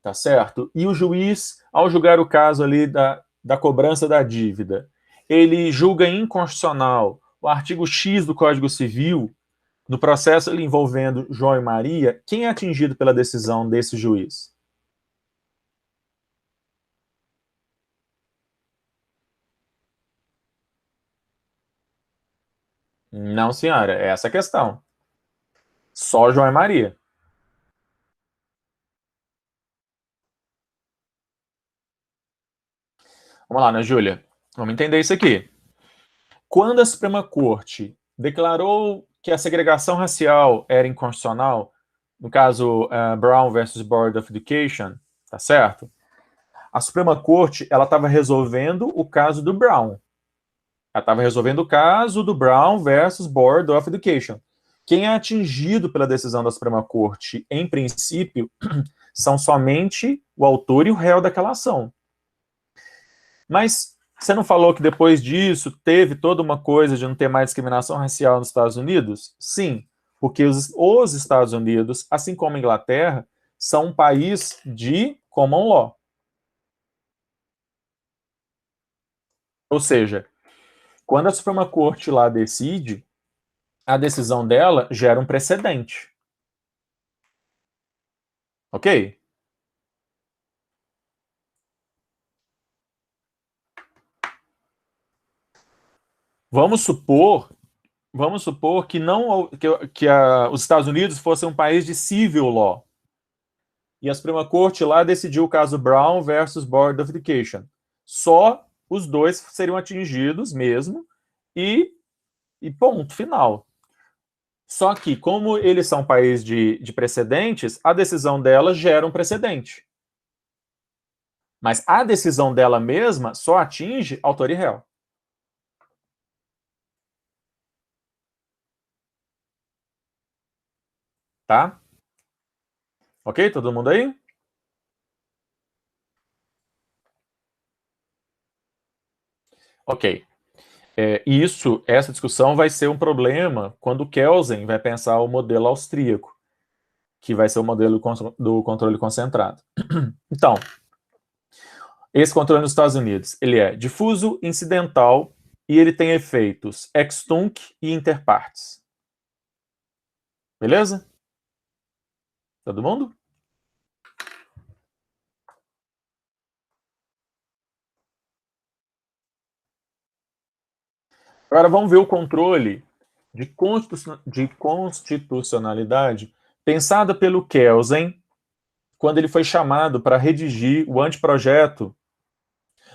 tá certo? E o juiz, ao julgar o caso ali da cobrança da dívida, ele julga inconstitucional o artigo X do Código Civil, no processo ali envolvendo João e Maria, quem é atingido pela decisão desse juiz? Não, senhora, é essa a questão. Só João e Maria. Vamos lá, né, Júlia? Vamos entender isso aqui. Quando a Suprema Corte declarou que a segregação racial era inconstitucional, no caso Brown versus Board of Education, tá certo? A Suprema Corte, ela estava resolvendo o caso do Brown. Ela estava resolvendo o caso do Brown versus Board of Education. Quem é atingido pela decisão da Suprema Corte, em princípio, são somente o autor e o réu daquela ação. Mas você não falou que depois disso teve toda uma coisa de não ter mais discriminação racial nos Estados Unidos? Sim, porque os Estados Unidos, assim como a Inglaterra, são um país de common law. Ou seja, quando a Suprema Corte lá decide, a decisão dela gera um precedente. Ok? Vamos supor que não os Estados Unidos fossem um país de civil law. E a Suprema Corte lá decidiu o caso Brown versus Board of Education. Só os dois seriam atingidos mesmo, e e ponto final. Só que, como eles são país de precedentes, a decisão dela gera um precedente. Mas a decisão dela mesma só atinge autor e réu. Tá? Ok? Todo mundo aí? Ok. Essa discussão vai ser um problema quando o Kelsen vai pensar o modelo austríaco, que vai ser o modelo do controle concentrado. Então, esse controle nos Estados Unidos, ele é difuso, incidental, e ele tem efeitos ex-tunc e interpartes. Beleza? Todo mundo? Agora vamos ver o controle de constitucionalidade pensada pelo Kelsen quando ele foi chamado para redigir o anteprojeto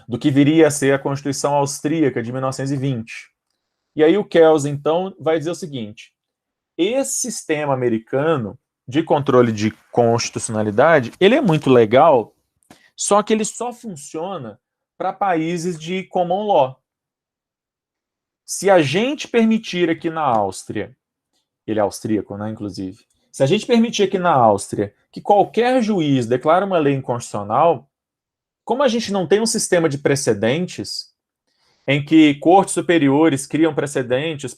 do que viria a ser a Constituição Austríaca de 1920. E aí o Kelsen, então, vai dizer o seguinte: esse sistema americano de controle de constitucionalidade, ele é muito legal, só que ele só funciona para países de common law. Se a gente permitir aqui na Áustria, ele é austríaco, né, inclusive, se a gente permitir aqui na Áustria que qualquer juiz declare uma lei inconstitucional, como a gente não tem um sistema de precedentes, em que cortes superiores criam precedentes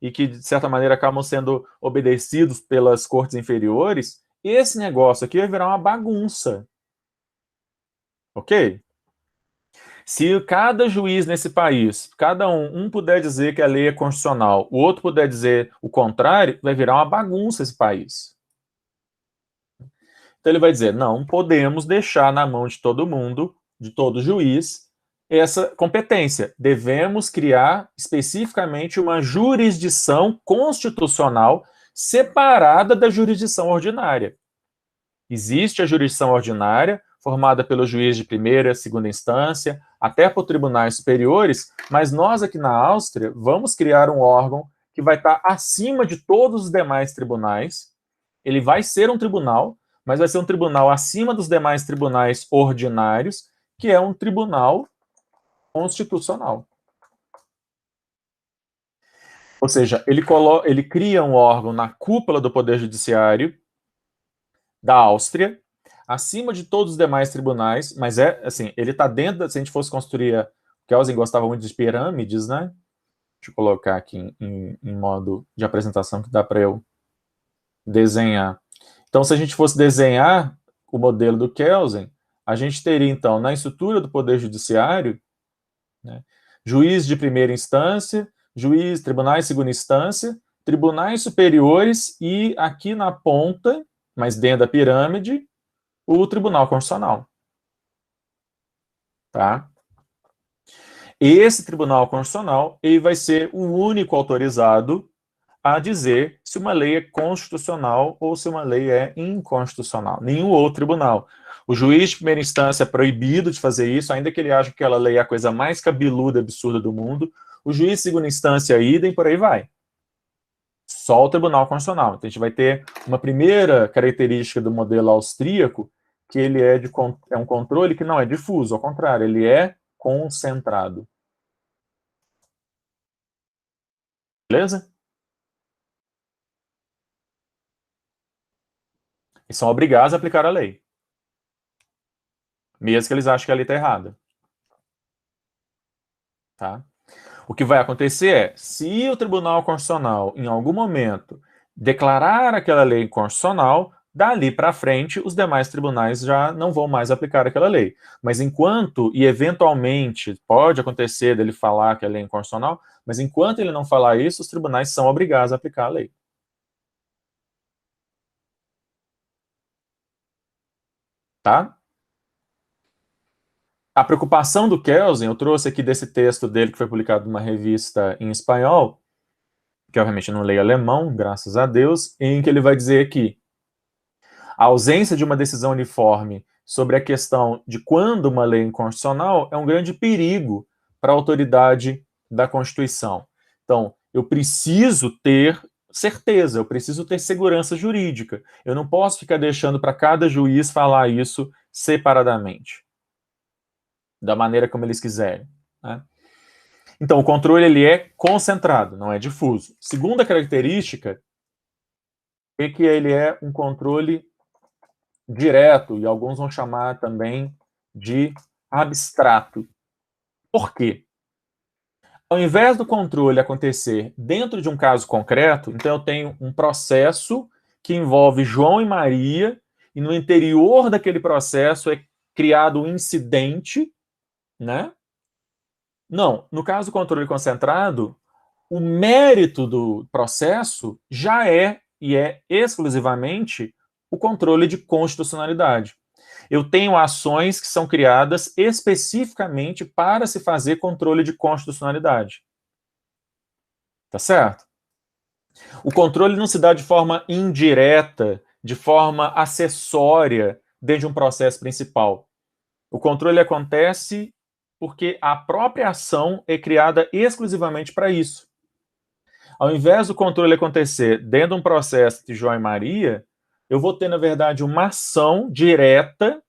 e que, de certa maneira, acabam sendo obedecidos pelas cortes inferiores, esse negócio aqui vai virar uma bagunça. Ok? Se cada juiz nesse país, cada um puder dizer que a lei é constitucional, o outro puder dizer o contrário, vai virar uma bagunça esse país. Então ele vai dizer, não podemos deixar na mão de todo mundo, de todo juiz, essa competência. Devemos criar especificamente uma jurisdição constitucional separada da jurisdição ordinária. Existe a jurisdição ordinária, formada pelo juiz de primeira, segunda instância, até por tribunais superiores, mas nós aqui na Áustria vamos criar um órgão que vai estar acima de todos os demais tribunais. Ele vai ser um tribunal, mas vai ser um tribunal acima dos demais tribunais ordinários, que é um tribunal constitucional. Ou seja, ele cria um órgão na cúpula do Poder Judiciário da Áustria, acima de todos os demais tribunais, mas assim, ele está dentro, se a gente fosse construir, Kelsen gostava muito de pirâmides, né? Deixa eu colocar aqui em modo de apresentação que dá para eu desenhar. Então, se a gente fosse desenhar o modelo do Kelsen, a gente teria, então, na estrutura do Poder Judiciário, né, juiz de primeira instância, tribunais de segunda instância, tribunais superiores e, aqui na ponta, mas dentro da pirâmide, o Tribunal Constitucional. Tá? Esse Tribunal Constitucional ele vai ser o único autorizado a dizer se uma lei é constitucional ou se uma lei é inconstitucional. Nenhum outro tribunal. O juiz de primeira instância é proibido de fazer isso, ainda que ele ache que aquela lei é a coisa mais cabeluda e absurda do mundo. O juiz de segunda instância, idem, por aí vai. Só o Tribunal Constitucional. Então, a gente vai ter uma primeira característica do modelo austríaco, que ele é um controle que não é difuso, ao contrário, ele é concentrado. Beleza? E são obrigados a aplicar a lei. Mesmo que eles achem que a lei está errada. Tá? O que vai acontecer é, se o Tribunal Constitucional, em algum momento, declarar aquela lei inconstitucional, dali para frente, os demais tribunais já não vão mais aplicar aquela lei. Mas enquanto, e eventualmente, pode acontecer dele falar que a lei é inconstitucional, mas enquanto ele não falar isso, os tribunais são obrigados a aplicar a lei. Tá? A preocupação do Kelsen, eu trouxe aqui desse texto dele que foi publicado numa revista em espanhol, que obviamente não leio alemão, graças a Deus, em que ele vai dizer que a ausência de uma decisão uniforme sobre a questão de quando uma lei é inconstitucional é um grande perigo para a autoridade da Constituição. Então, eu preciso ter certeza, eu preciso ter segurança jurídica. Eu não posso ficar deixando para cada juiz falar isso separadamente, da maneira como eles quiserem, né? Então, o controle ele é concentrado, não é difuso. Segunda característica é que ele é um controle direto, e alguns vão chamar também de abstrato. Por quê? Ao invés do controle acontecer dentro de um caso concreto, então eu tenho um processo que envolve João e Maria, e no interior daquele processo é criado um incidente, né? Não, no caso do controle concentrado, o mérito do processo já é, e é exclusivamente, o controle de constitucionalidade. Eu tenho ações que são criadas especificamente para se fazer controle de constitucionalidade. Tá certo? O controle não se dá de forma indireta, de forma acessória, dentro de um processo principal. O controle acontece porque a própria ação é criada exclusivamente para isso. Ao invés do controle acontecer dentro de um processo de João e Maria, eu vou ter, na verdade, uma ação direta,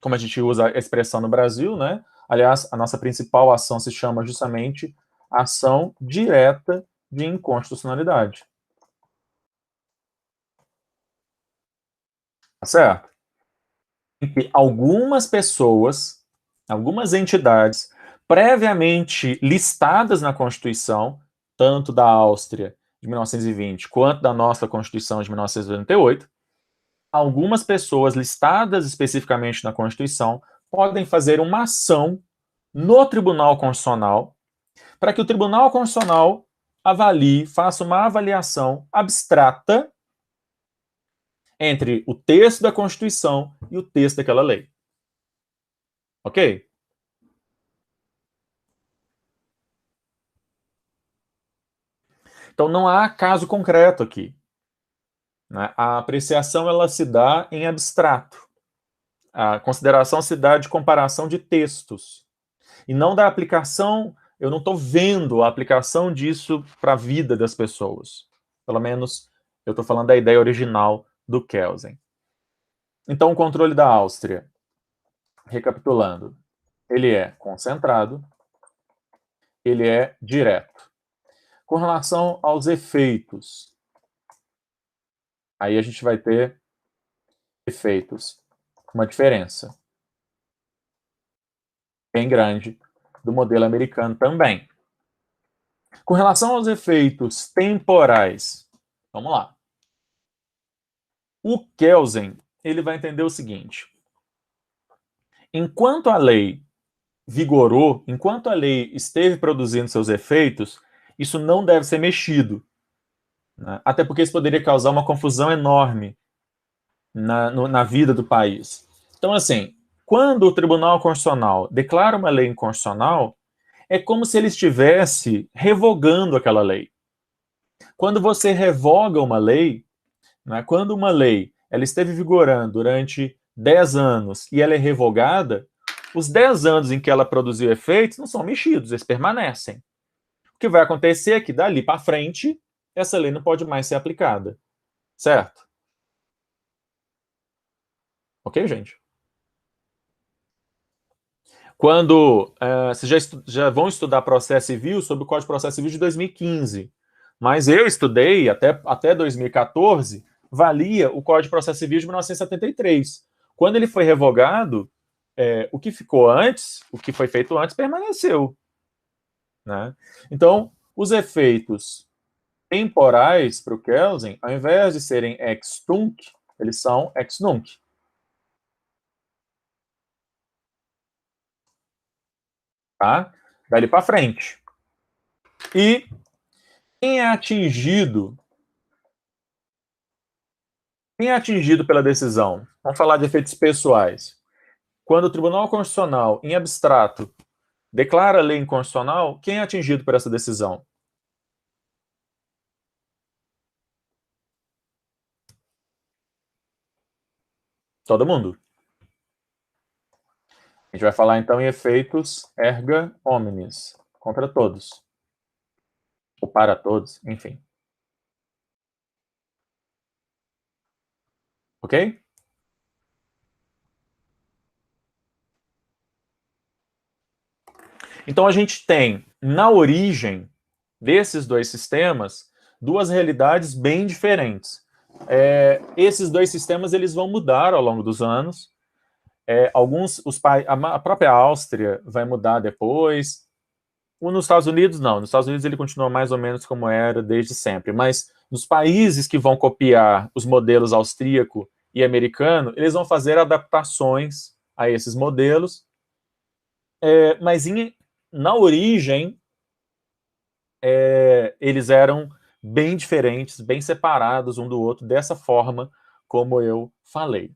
como a gente usa a expressão no Brasil, né? Aliás, a nossa principal ação se chama justamente ação direta de inconstitucionalidade. Tá certo? Em que algumas pessoas, algumas entidades, previamente listadas na Constituição, tanto da Áustria de 1920 quanto da nossa Constituição de 1988, algumas pessoas listadas especificamente na Constituição podem fazer uma ação no Tribunal Constitucional para que o Tribunal Constitucional avalie, faça uma avaliação abstrata entre o texto da Constituição e o texto daquela lei. Ok? Então não há caso concreto aqui, né? A apreciação ela se dá em abstrato. A consideração se dá de comparação de textos. E não da aplicação, eu não estou vendo a aplicação disso para a vida das pessoas. Pelo menos eu estou falando da ideia original do Kelsen. Então o controle da Áustria, recapitulando, ele é concentrado, ele é direto. Com relação aos efeitos, aí a gente vai ter efeitos, uma diferença bem grande do modelo americano também. Com relação aos efeitos temporais, vamos lá. O Kelsen, ele vai entender o seguinte: enquanto a lei vigorou, enquanto a lei esteve produzindo seus efeitos, isso não deve ser mexido, né? Até porque isso poderia causar uma confusão enorme na vida do país. Então, assim, quando o Tribunal Constitucional declara uma lei inconstitucional, é como se ele estivesse revogando aquela lei. Quando você revoga uma lei, né, quando uma lei ela esteve vigorando durante 10 anos e ela é revogada, os 10 anos em que ela produziu efeitos não são mexidos, eles permanecem. O que vai acontecer é que dali para frente, essa lei não pode mais ser aplicada. Certo? Ok, gente? Quando vocês já vão estudar processo civil sobre o Código de Processo Civil de 2015, mas eu estudei até 2014, valia o Código de Processo Civil de 1973. Quando ele foi revogado, o que ficou antes, o que foi feito antes, permaneceu, né? Então, os efeitos temporais para o Kelsen, ao invés de serem ex tunc, eles são ex nunc. Tá? Dali para frente. E quem é atingido pela decisão? Vamos falar de efeitos pessoais. Quando o Tribunal Constitucional, em abstrato, declara a lei inconstitucional, quem é atingido por essa decisão? Todo mundo. A gente vai falar então em efeitos erga omnes, contra todos. ou para todos, enfim. Ok? Então a gente tem, na origem desses dois sistemas, duas realidades bem diferentes. Esses dois sistemas eles vão mudar ao longo dos anos. A própria Áustria vai mudar depois. Nos Estados Unidos, não. Nos Estados Unidos ele continua mais ou menos como era desde sempre. Mas nos países que vão copiar os modelos austríaco e americano, eles vão fazer adaptações a esses modelos. Mas na origem, eles eram bem diferentes, bem separados um do outro, dessa forma como eu falei.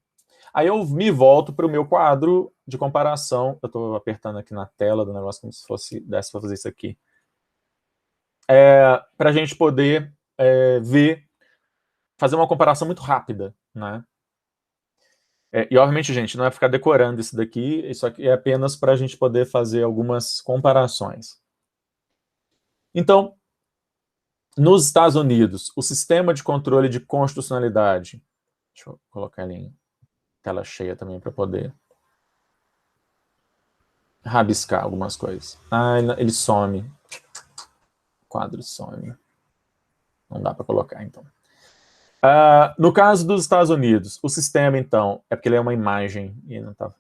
Aí eu me volto para o meu quadro de comparação. Eu estou apertando aqui na tela do negócio como se desse para fazer isso aqui. Para a gente poder ver, fazer uma comparação muito rápida, né? E obviamente, gente, não é ficar decorando isso daqui, isso aqui é apenas para a gente poder fazer algumas comparações. Então, nos Estados Unidos, o sistema de controle de constitucionalidade, deixa eu colocar ali em tela cheia também para poder rabiscar algumas coisas. Ele some. O quadro some. Não dá para colocar, então. No caso dos Estados Unidos, o sistema, então, é porque ele é uma imagem e não tá.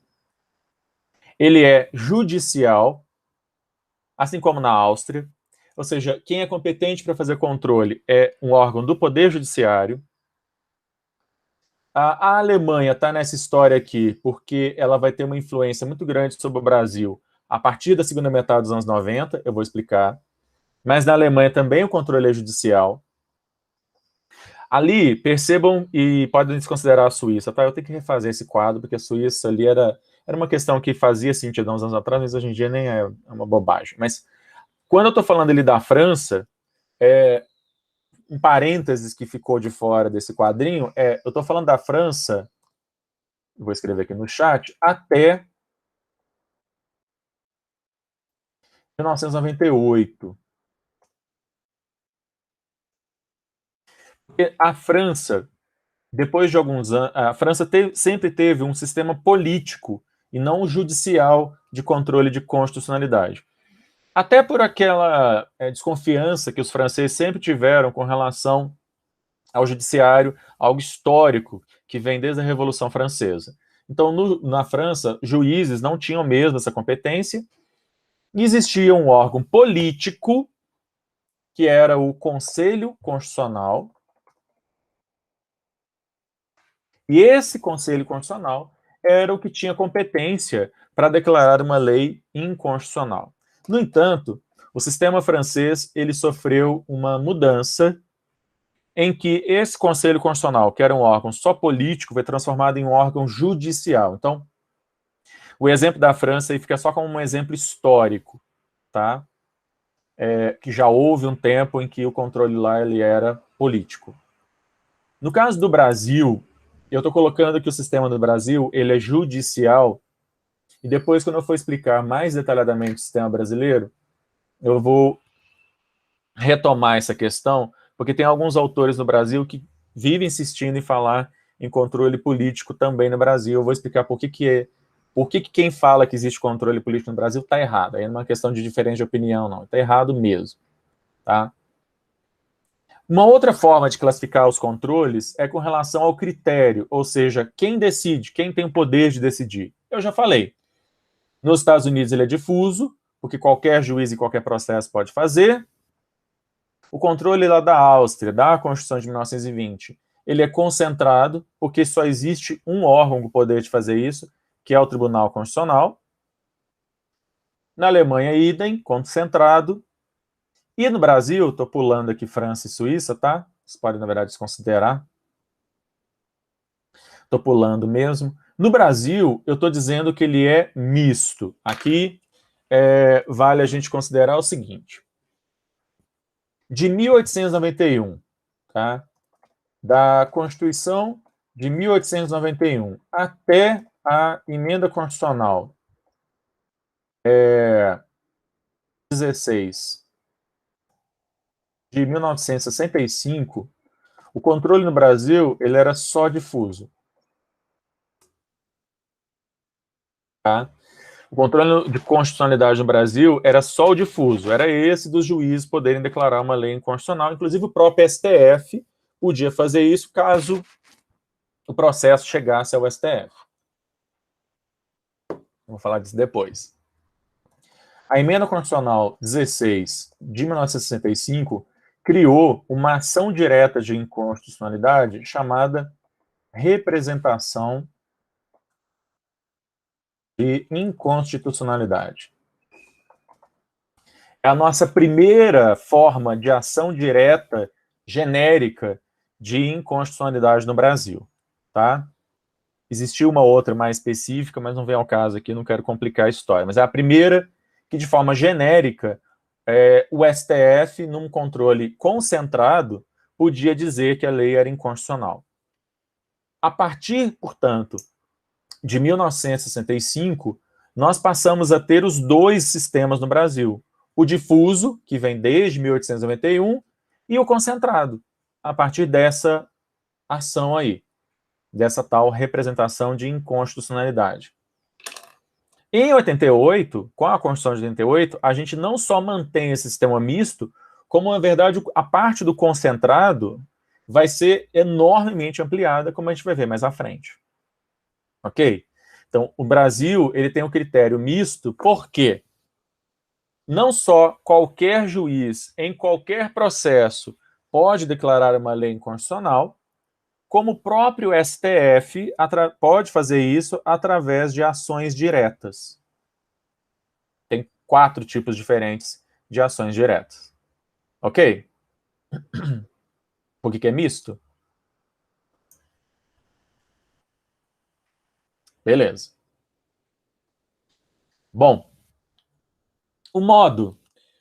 Ele é judicial, assim como na Áustria. Ou seja, quem é competente para fazer controle é um órgão do Poder Judiciário. A Alemanha está nessa história aqui porque ela vai ter uma influência muito grande sobre o Brasil a partir da segunda metade dos anos 90, eu vou explicar. Mas na Alemanha também o controle é judicial. Ali, percebam e podem desconsiderar a Suíça, tá? Eu tenho que refazer esse quadro, porque a Suíça ali era uma questão que fazia sentido há uns anos atrás, mas hoje em dia nem é uma bobagem. Mas quando eu estou falando ali da França, um parênteses que ficou de fora desse quadrinho, eu estou falando da França, vou escrever aqui no chat, até 1998. A França, depois de alguns anos, a França sempre teve um sistema político e não judicial de controle de constitucionalidade. Até por aquela desconfiança que os franceses sempre tiveram com relação ao judiciário, algo histórico que vem desde a Revolução Francesa. Então, na França, juízes não tinham mesmo essa competência e existia um órgão político que era o Conselho Constitucional. E esse Conselho Constitucional era o que tinha competência para declarar uma lei inconstitucional. No entanto, o sistema francês ele sofreu uma mudança em que esse Conselho Constitucional, que era um órgão só político, foi transformado em um órgão judicial. Então, o exemplo da França aí fica só como um exemplo histórico, tá? Que já houve um tempo em que o controle lá ele era político. No caso do Brasil, eu estou colocando que o sistema do Brasil ele é judicial, e depois, quando eu for explicar mais detalhadamente o sistema brasileiro, eu vou retomar essa questão, porque tem alguns autores no Brasil que vivem insistindo em falar em controle político também no Brasil. Eu vou explicar por que quem fala que existe controle político no Brasil está errado. Aí não é uma questão de diferença de opinião, não. Está errado mesmo. Tá? Uma outra forma de classificar os controles é com relação ao critério, ou seja, quem decide, quem tem o poder de decidir. Eu já falei. Nos Estados Unidos ele é difuso, porque qualquer juiz em qualquer processo pode fazer. O controle lá da Áustria, da Constituição de 1920, ele é concentrado, porque só existe um órgão com o poder de fazer isso, que é o Tribunal Constitucional. Na Alemanha, idem, concentrado. E no Brasil, estou pulando aqui França e Suíça, tá? Vocês podem, na verdade, desconsiderar. Estou pulando mesmo. No Brasil, eu estou dizendo que ele é misto. Aqui vale a gente considerar o seguinte. De 1891, tá? Da Constituição de 1891 até a emenda constitucional 16 de 1965, o controle no Brasil ele era só difuso. Tá? O controle de constitucionalidade no Brasil era só o difuso, era esse dos juízes poderem declarar uma lei inconstitucional, inclusive o próprio STF podia fazer isso caso o processo chegasse ao STF. Vou falar disso depois. A Emenda Constitucional 16 de 1965 criou uma ação direta de inconstitucionalidade chamada representação de inconstitucionalidade. É a nossa primeira forma de ação direta genérica de inconstitucionalidade no Brasil, tá? Existiu uma outra mais específica, mas não vem ao caso aqui, não quero complicar a história. Mas é a primeira que, de forma genérica, o STF, num controle concentrado, podia dizer que a lei era inconstitucional. A partir, portanto, de 1965, nós passamos a ter os dois sistemas no Brasil. O difuso, que vem desde 1891, e o concentrado, a partir dessa ação aí, dessa tal representação de inconstitucionalidade. Em 88, com a Constituição de 88, a gente não só mantém esse sistema misto, como, na verdade, a parte do concentrado vai ser enormemente ampliada, como a gente vai ver mais à frente. Ok? Então, o Brasil ele tem um critério misto, porque não só qualquer juiz, em qualquer processo, pode declarar uma lei inconstitucional, como o próprio STF pode fazer isso através de ações diretas. Tem 4 tipos diferentes de ações diretas. Ok? Por que é misto? Beleza. Bom, o modo.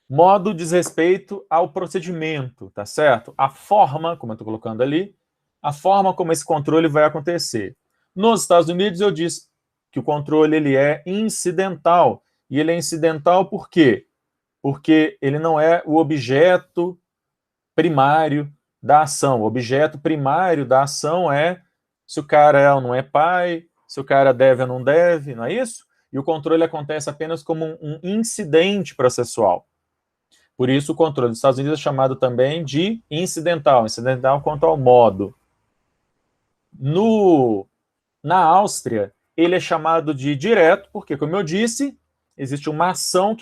Modo diz respeito ao procedimento, tá certo? A forma, como eu estou colocando ali, a forma como esse controle vai acontecer. Nos Estados Unidos, eu disse que o controle ele é incidental. E ele é incidental por quê? Porque ele não é o objeto primário da ação. O objeto primário da ação é se o cara é ou não é pai, se o cara deve ou não deve, não é isso? E o controle acontece apenas como um incidente processual. Por isso, o controle dos Estados Unidos é chamado também de incidental. Incidental quanto ao modo. Na Áustria, ele é chamado de direto, porque, como eu disse, existe uma ação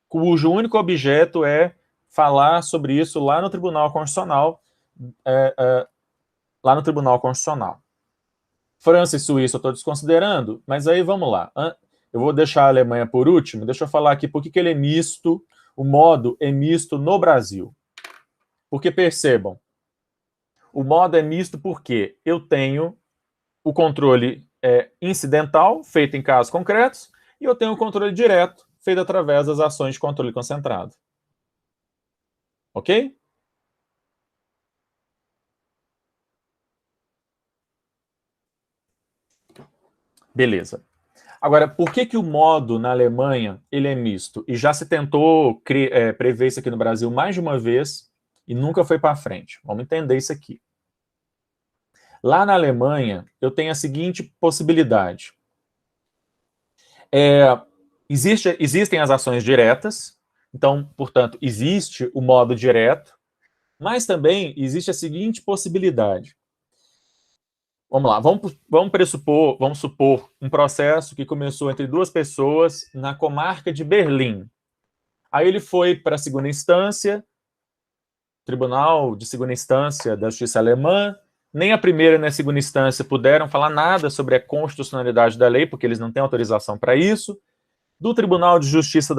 cujo único objeto é falar sobre isso lá no Tribunal Constitucional. Lá no Tribunal Constitucional. França e Suíça eu estou desconsiderando, mas aí vamos lá. Eu vou deixar a Alemanha por último, deixa eu falar aqui por que ele é misto, o modo é misto no Brasil. Porque percebam, o modo é misto porque eu tenho o controle incidental, feito em casos concretos, e eu tenho o controle direto, feito através das ações de controle concentrado. Ok? Beleza. Agora, por que o modo na Alemanha ele é misto? E já se tentou prever isso aqui no Brasil mais de uma vez e nunca foi para frente. Vamos entender isso aqui. Lá na Alemanha, eu tenho a seguinte possibilidade. Existem as ações diretas, então, portanto, existe o modo direto, mas também existe a seguinte possibilidade. Vamos lá, vamos supor um processo que começou entre 2 pessoas na comarca de Berlim. Aí ele foi para a segunda instância, Tribunal de Segunda Instância da Justiça Alemã. Nem a primeira nem a segunda instância puderam falar nada sobre a constitucionalidade da lei, porque eles não têm autorização para isso. Do Tribunal de Justiça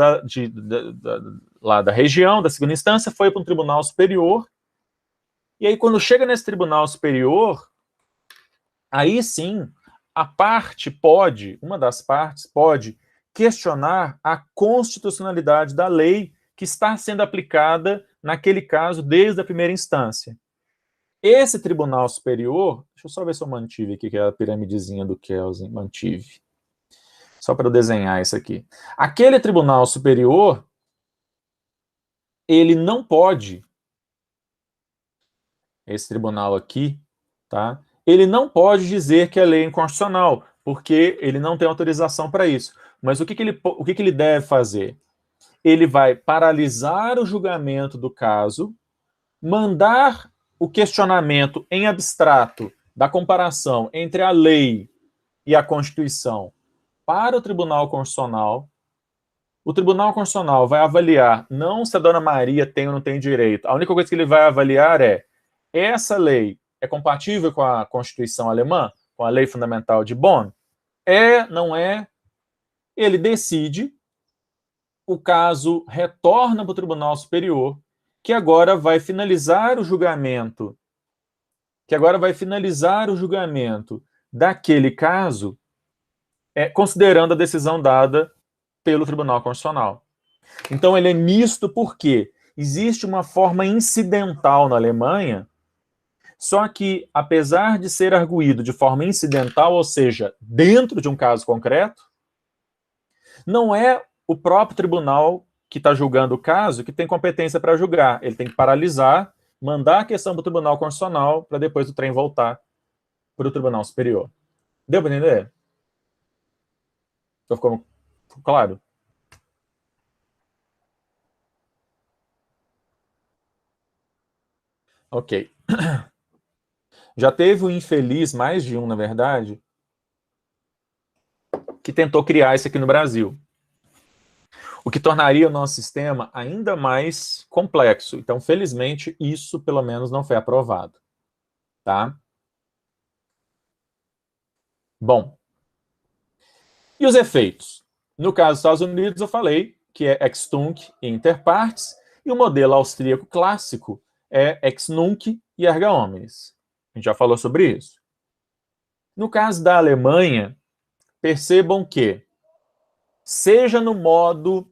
lá da região, da segunda instância, foi para um Tribunal Superior. E aí, quando chega nesse Tribunal Superior, aí sim, uma das partes pode questionar a constitucionalidade da lei que está sendo aplicada naquele caso desde a primeira instância. Esse Tribunal Superior, deixa eu só ver se eu mantive aqui, que é a piramidezinha do Kelsen, mantive. Só para eu desenhar isso aqui. Aquele Tribunal Superior, ele não pode esse tribunal aqui, tá? Ele não pode dizer que a lei é inconstitucional, porque ele não tem autorização para isso. Mas o que ele deve fazer? Ele vai paralisar o julgamento do caso, mandar o questionamento em abstrato da comparação entre a lei e a Constituição para o Tribunal Constitucional. O Tribunal Constitucional vai avaliar não se a dona Maria tem ou não tem direito. A única coisa que ele vai avaliar é: essa lei é compatível com a Constituição alemã, com a Lei Fundamental de Bonn? É, não é? Ele decide, o caso retorna para o Tribunal Superior, que agora vai finalizar o julgamento, daquele caso, considerando a decisão dada pelo Tribunal Constitucional. Então ele é misto porque existe uma forma incidental na Alemanha, só que, apesar de ser arguído de forma incidental, ou seja, dentro de um caso concreto, não é o próprio tribunal que está julgando o caso que tem competência para julgar. Ele tem que paralisar, mandar a questão para o Tribunal Constitucional para depois o trem voltar para o Tribunal Superior. Deu para entender? Ficou claro? Ok. Já teve um infeliz, mais de um, na verdade, que tentou criar isso aqui no Brasil, o que tornaria o nosso sistema ainda mais complexo. Então, felizmente, isso pelo menos não foi aprovado. Tá? Bom, e os efeitos? No caso dos Estados Unidos, eu falei que é ex tunc e inter partes, e o modelo austríaco clássico é ex nunc e erga omnes. A gente já falou sobre isso. No caso da Alemanha, percebam que, seja no modo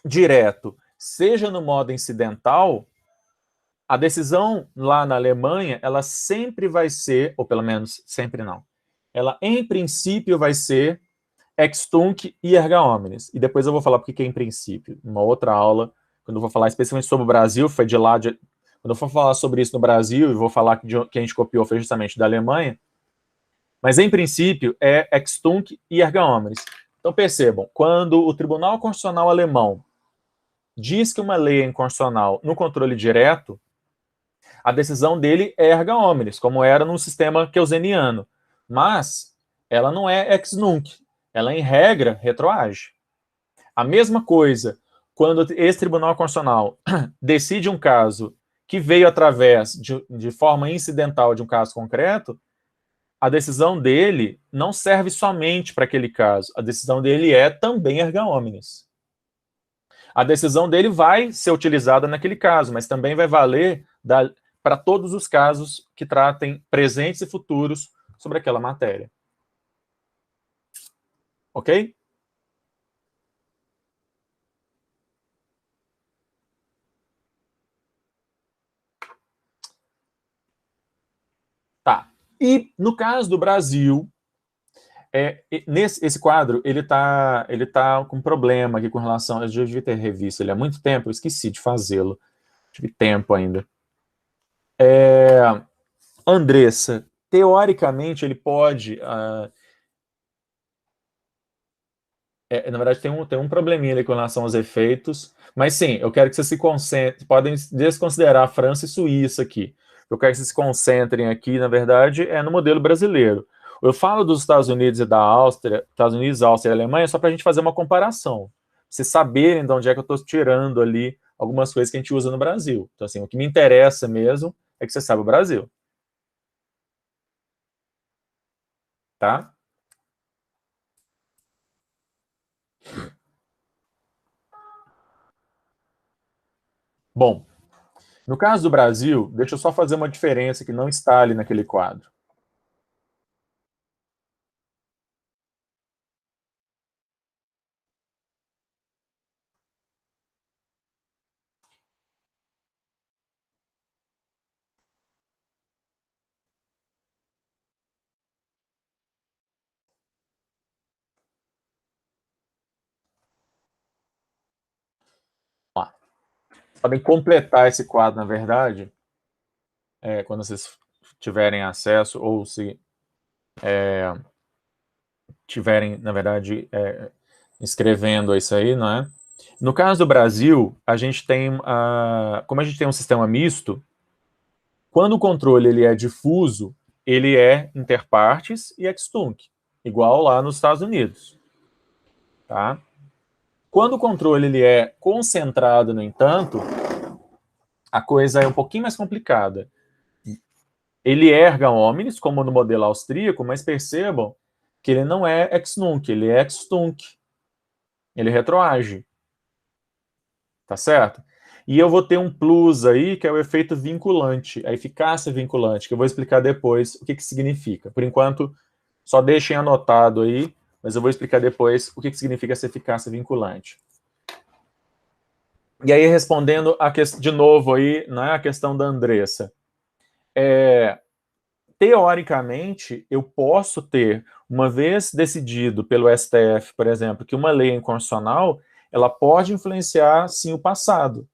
direto, seja no modo incidental, a decisão lá na Alemanha, ela sempre vai ser, ou pelo menos sempre não, ela em princípio vai ser ex tunc e erga omnes. E depois eu vou falar porque que é em princípio. Uma outra aula, quando eu vou falar especialmente sobre o Brasil, foi de lá de... Quando eu for falar sobre isso no Brasil, e vou falar que a gente copiou foi justamente da Alemanha, mas em princípio é ex tunc e erga omnes. Então percebam, quando o Tribunal Constitucional alemão diz que uma lei é inconstitucional no controle direto, a decisão dele é erga omnes, como era no sistema keynesiano. Mas ela não é ex nunc, ela em regra retroage. A mesma coisa, quando esse Tribunal Constitucional decide um caso que veio através de forma incidental de um caso concreto, a decisão dele não serve somente para aquele caso, a decisão dele é também erga omnes. A decisão dele vai ser utilizada naquele caso, mas também vai valer para todos os casos que tratem presentes e futuros sobre aquela matéria. Ok? Tá. E no caso do Brasil, esse quadro, ele tá com um problema aqui com relação. Eu já devia ter revisto ele há muito tempo, eu esqueci de fazê-lo. Tive tempo ainda. Andressa, teoricamente, ele pode. Na verdade, tem um probleminha ali com relação aos efeitos, mas sim, eu quero que vocês se concentrem. Podem desconsiderar a França e Suíça aqui. Eu quero que vocês se concentrem aqui, na verdade, no modelo brasileiro. Eu falo dos Estados Unidos e da Áustria, Estados Unidos, Áustria e Alemanha, só para a gente fazer uma comparação. Pra vocês saberem de onde é que eu estou tirando ali algumas coisas que a gente usa no Brasil. Então, assim, o que me interessa mesmo é que você saiba o Brasil. Tá? Bom, no caso do Brasil, deixa eu só fazer uma diferença que não está ali naquele quadro. Ó, podem completar esse quadro, na verdade, quando vocês tiverem acesso, ou se tiverem, na verdade, escrevendo isso aí, não é? No caso do Brasil, a gente tem, como a gente tem um sistema misto, quando o controle ele é difuso, ele é interpartes e extunc, igual lá nos Estados Unidos. Tá? Quando o controle ele é concentrado, no entanto, a coisa é um pouquinho mais complicada. Ele é erga omnes, como no modelo austríaco, mas percebam que ele não é ex nunc, ele é ex tunc. Ele retroage. Tá certo? E eu vou ter um plus aí, que é o efeito vinculante, a eficácia vinculante, que eu vou explicar depois o que, que significa. Por enquanto, só deixem anotado aí, mas eu vou explicar depois o que, que significa essa eficácia vinculante. E aí, respondendo de novo aí, né, a questão da Andressa. Teoricamente, eu posso ter, uma vez decidido pelo STF, por exemplo, que uma lei é inconstitucional, ela pode influenciar, sim, o passado.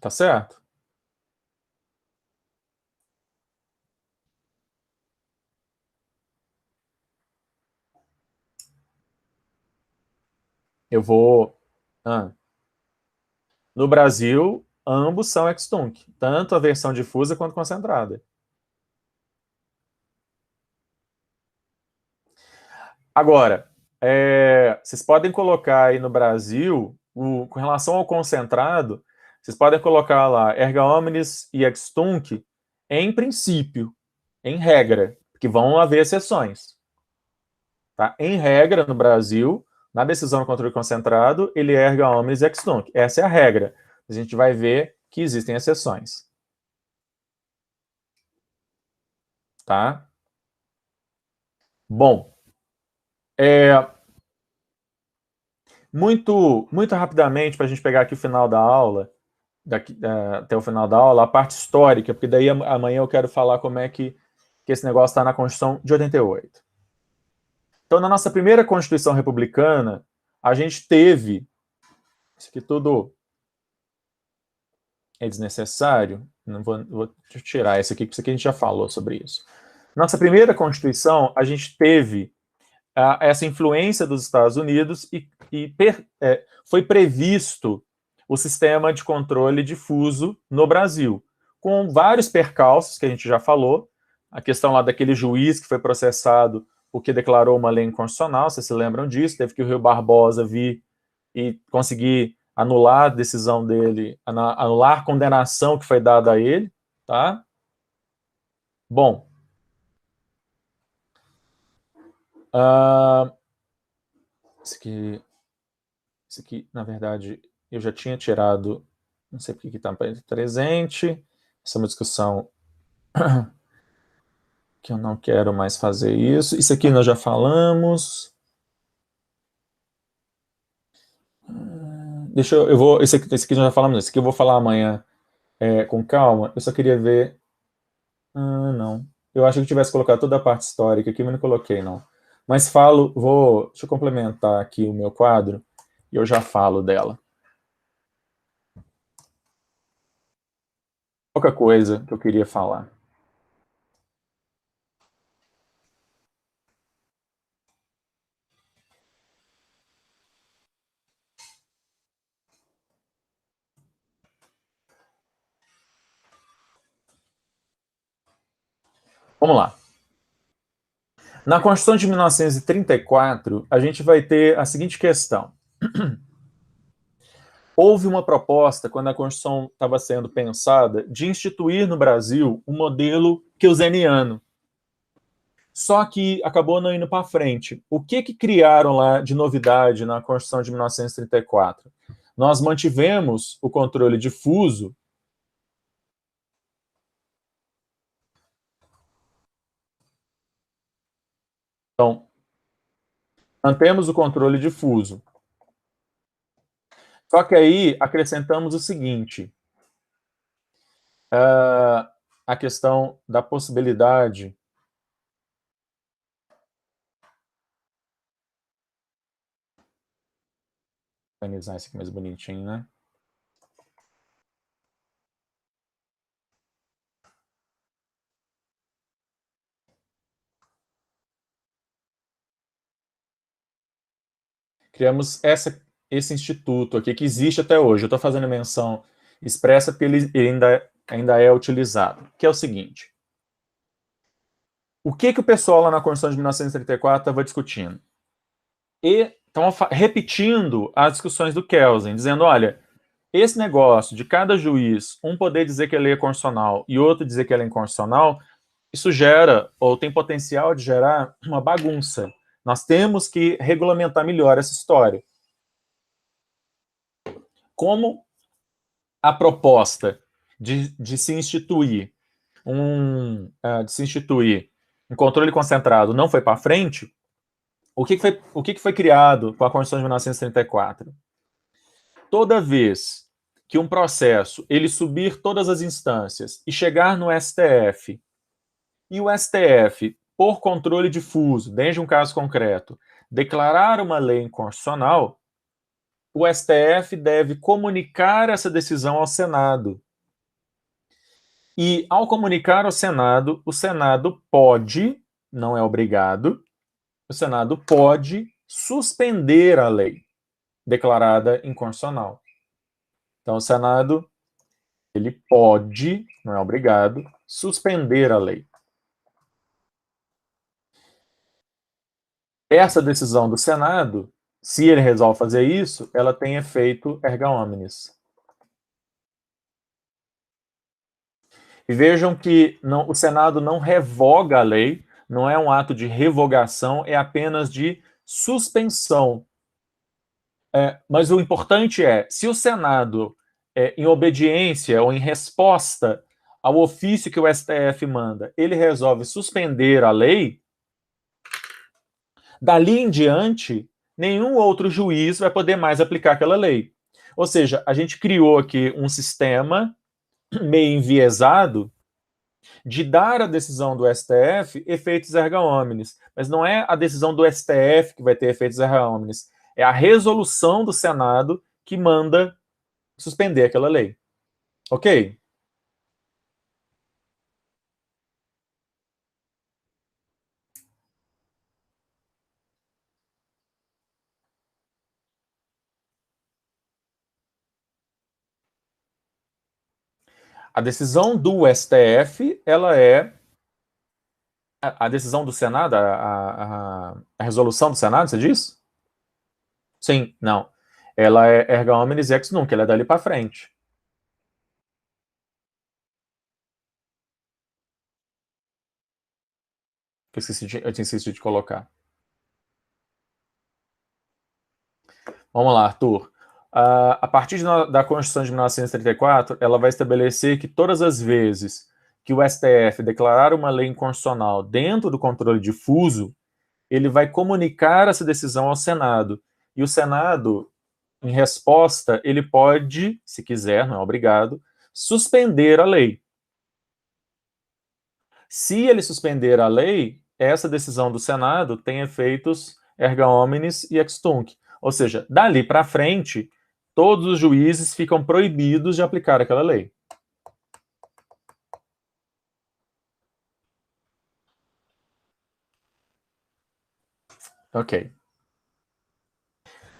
Tá certo? Eu vou. Ah. No Brasil, ambos são extunc, tanto a versão difusa quanto concentrada. Agora, vocês podem colocar aí no Brasil, com relação ao concentrado, vocês podem colocar lá erga omnes e extunc em princípio, em regra, que vão haver exceções. Tá? Em regra, no Brasil, na decisão do controle concentrado, ele é erga omnes e extunc. Essa é a regra. A gente vai ver que existem exceções. Tá? Bom, muito rapidamente, para a gente pegar aqui o final da aula, até o final da aula, a parte histórica, porque daí amanhã eu quero falar como é que esse negócio está na Constituição de 88. Então, na nossa primeira Constituição republicana, a gente teve. Isso aqui tudo é desnecessário. Não vou tirar esse aqui, porque isso aqui a gente já falou sobre isso. Nossa primeira Constituição, a gente teve essa influência dos Estados Unidos e foi previsto o sistema de controle difuso no Brasil, com vários percalços que a gente já falou, a questão lá daquele juiz que foi processado porque declarou uma lei inconstitucional, vocês se lembram disso, teve que o Rio Barbosa vir e conseguir anular a decisão dele, anular a condenação que foi dada a ele, tá? Bom, isso aqui, na verdade, eu já tinha tirado, não sei porque que está presente, essa é uma discussão que eu não quero mais fazer isso. Isso aqui nós já falamos. Esse aqui nós já falamos, esse aqui eu vou falar amanhã com calma. Eu só queria ver. Não. Eu acho que eu tivesse colocado toda a parte histórica aqui, mas não coloquei, não. Mas deixa eu complementar aqui o meu quadro e eu já falo dela. Pouca coisa que eu queria falar. Vamos lá. Na Constituição de 1934, a gente vai ter a seguinte questão. Houve uma proposta, quando a Constituição estava sendo pensada, de instituir no Brasil um modelo keynesiano. Só que acabou não indo para frente. O que criaram lá de novidade na Constituição de 1934? Nós mantivemos o controle difuso. Então, mantemos o controle difuso. Só que aí acrescentamos o seguinte: a questão da possibilidade. Vou organizar isso aqui mais bonitinho, né? Criamos esse instituto aqui, que existe até hoje. Eu estou fazendo menção expressa porque ele ainda é utilizado, que é o seguinte. O que o pessoal lá na Constituição de 1934 estava discutindo? E estão repetindo as discussões do Kelsen, dizendo, olha, esse negócio de cada juiz, um poder dizer que a lei é constitucional e outro dizer que ela é inconstitucional, isso gera, ou tem potencial de gerar, uma bagunça. Nós temos que regulamentar melhor essa história. Como a proposta de se instituir um controle concentrado não foi para frente, o que foi criado com a Constituição de 1934? Toda vez que um processo ele subir todas as instâncias e chegar no STF, e o STF, por controle difuso, desde um caso concreto, declarar uma lei inconstitucional, o STF deve comunicar essa decisão ao Senado. E, ao comunicar ao Senado, o Senado pode, não é obrigado, o Senado pode suspender a lei declarada inconstitucional. Então, o Senado, ele pode, não é obrigado, suspender a lei. Essa decisão do Senado, se ele resolve fazer isso, ela tem efeito erga omnes. E vejam que o Senado não revoga a lei, não é um ato de revogação, é apenas de suspensão. Mas o importante é, se o Senado, em obediência ou em resposta ao ofício que o STF manda, ele resolve suspender a lei, dali em diante, nenhum outro juiz vai poder mais aplicar aquela lei. Ou seja, a gente criou aqui um sistema meio enviesado de dar à decisão do STF efeitos erga omnes. Mas não é a decisão do STF que vai ter efeitos erga omnes. É a resolução do Senado que manda suspender aquela lei. Ok? A decisão do STF, ela é a decisão do Senado, a resolução do Senado, você diz? Sim, não. Ela é erga omnes ex nunc, ela é dali para frente. Eu tinha esquecido de colocar. Vamos lá, Arthur. A partir da Constituição de 1934, ela vai estabelecer que todas as vezes que o STF declarar uma lei inconstitucional dentro do controle difuso, ele vai comunicar essa decisão ao Senado. E o Senado, em resposta, ele pode, se quiser, não é obrigado, suspender a lei. Se ele suspender a lei, essa decisão do Senado tem efeitos erga omnes e ex tunc. Ou seja, dali para frente, todos os juízes ficam proibidos de aplicar aquela lei. Ok.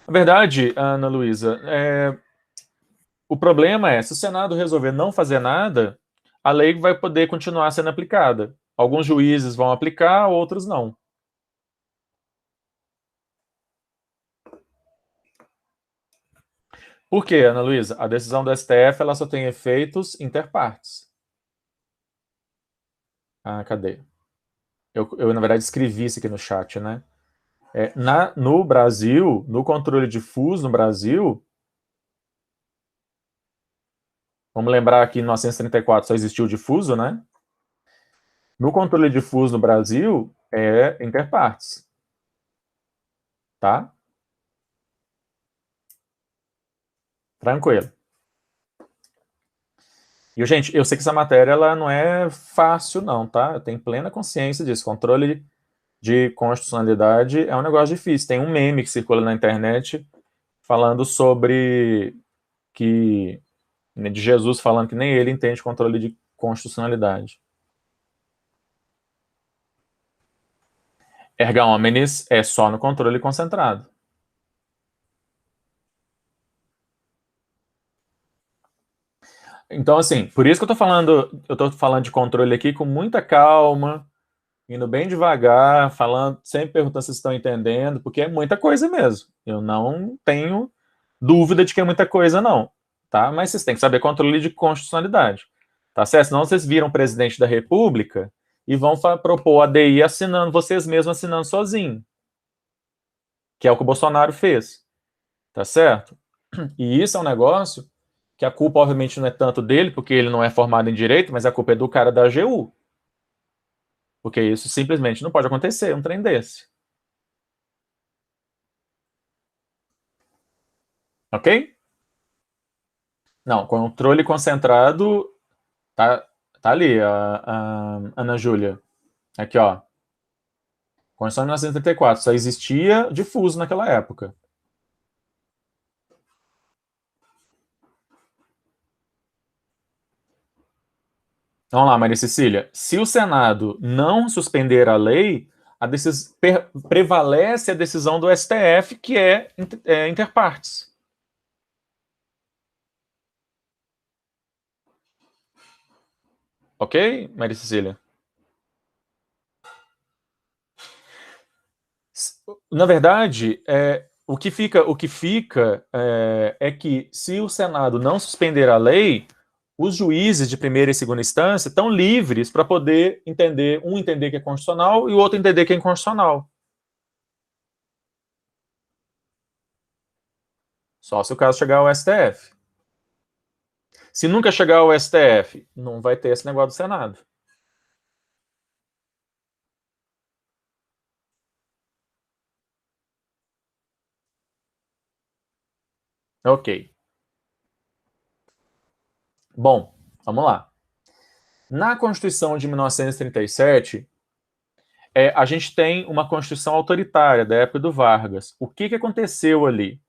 Na verdade, Ana Luísa, o problema é, se o Senado resolver não fazer nada, a lei vai poder continuar sendo aplicada. Alguns juízes vão aplicar, outros não. Por quê, Ana Luísa? A decisão do STF ela só tem efeitos interpartes. Cadê? Eu, na verdade, escrevi isso aqui no chat, né? No Brasil, no controle difuso no Brasil, vamos lembrar que em 1934 só existiu o difuso, né? No controle difuso no Brasil, é interpartes. Tá? Tranquilo. E, gente, eu sei que essa matéria ela não é fácil, não, tá? Eu tenho plena consciência disso. Controle de constitucionalidade é um negócio difícil. Tem um meme que circula na internet falando sobre de Jesus falando que nem ele entende controle de constitucionalidade. Erga omnes é só no controle concentrado. Então, assim, por isso que eu tô falando de controle aqui com muita calma, indo bem devagar, falando, sempre perguntando se vocês estão entendendo, porque é muita coisa mesmo. Eu não tenho dúvida de que é muita coisa, não. Tá? Mas vocês têm que saber controle de constitucionalidade. Tá certo? Senão vocês viram presidente da República e vão propor a DI assinando, vocês mesmos assinando sozinho. Que é o que o Bolsonaro fez. Tá certo? E isso é um negócio que a culpa, obviamente, não é tanto dele, porque ele não é formado em direito, mas a culpa é do cara da AGU. Porque isso simplesmente não pode acontecer, um trem desse. Ok? Não, controle concentrado tá ali, a Ana Júlia. Aqui, ó. Constituição de 1934. Só existia difuso naquela época. Vamos lá, Maria Cecília. Se o Senado não suspender a lei, prevalece a decisão do STF, que é interpartes. Ok, Maria Cecília? Na verdade, o que fica é que se o Senado não suspender a lei, os juízes de primeira e segunda instância estão livres para poder entender, um entender que é constitucional e o outro entender que é inconstitucional. Só se o caso chegar ao STF. Se nunca chegar ao STF, não vai ter esse negócio do Senado. Ok. Bom, vamos lá. Na Constituição de 1937, a gente tem uma Constituição autoritária da época do Vargas. O que aconteceu ali?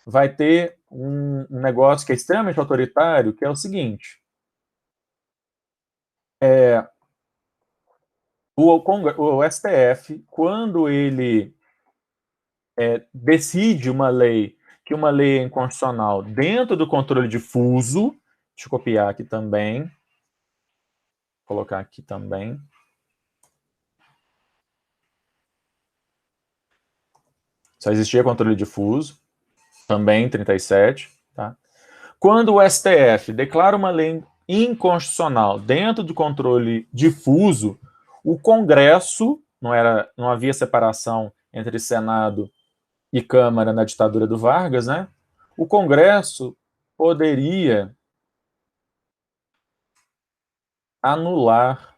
Vai ter um negócio que é extremamente autoritário, que é o seguinte. O STF, quando ele decide que uma lei é inconstitucional dentro do controle difuso, deixa eu copiar aqui também, colocar aqui também. Só existia controle difuso, também em 37, tá? Quando o STF declara uma lei inconstitucional dentro do controle difuso, o Congresso, não havia separação entre Senado e Câmara na ditadura do Vargas, né? O Congresso poderia anular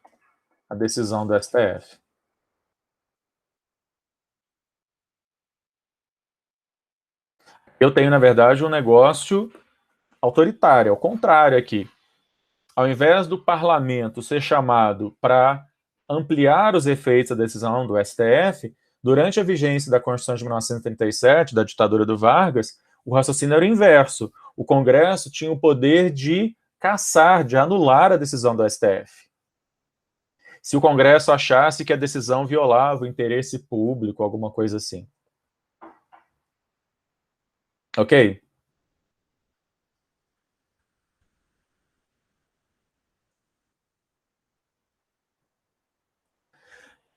a decisão do STF. Eu tenho, na verdade, um negócio autoritário, ao contrário aqui. Ao invés do parlamento ser chamado para ampliar os efeitos da decisão do STF, durante a vigência da Constituição de 1937, da ditadura do Vargas, o raciocínio era o inverso. O Congresso tinha o poder de cassar, de anular a decisão do STF. Se o Congresso achasse que a decisão violava o interesse público, alguma coisa assim. Ok?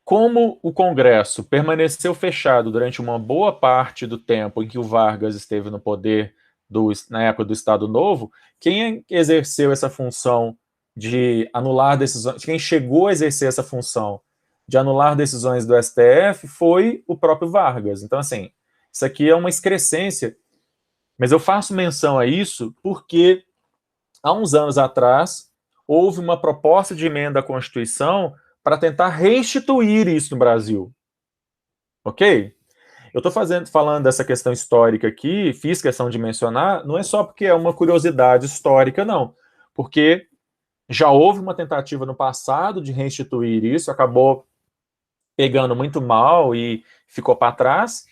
Como o Congresso permaneceu fechado durante uma boa parte do tempo em que o Vargas esteve no poder na época do Estado Novo, quem exerceu essa função de anular decisões, quem chegou a exercer essa função de anular decisões do STF foi o próprio Vargas. Então, assim, isso aqui é uma excrescência, mas eu faço menção a isso porque há uns anos atrás houve uma proposta de emenda à Constituição para tentar restituir isso no Brasil. Ok? Eu estou falando dessa questão histórica aqui, fiz questão de mencionar, não é só porque é uma curiosidade histórica, não. Porque já houve uma tentativa no passado de restituir isso, acabou pegando muito mal e ficou para trás.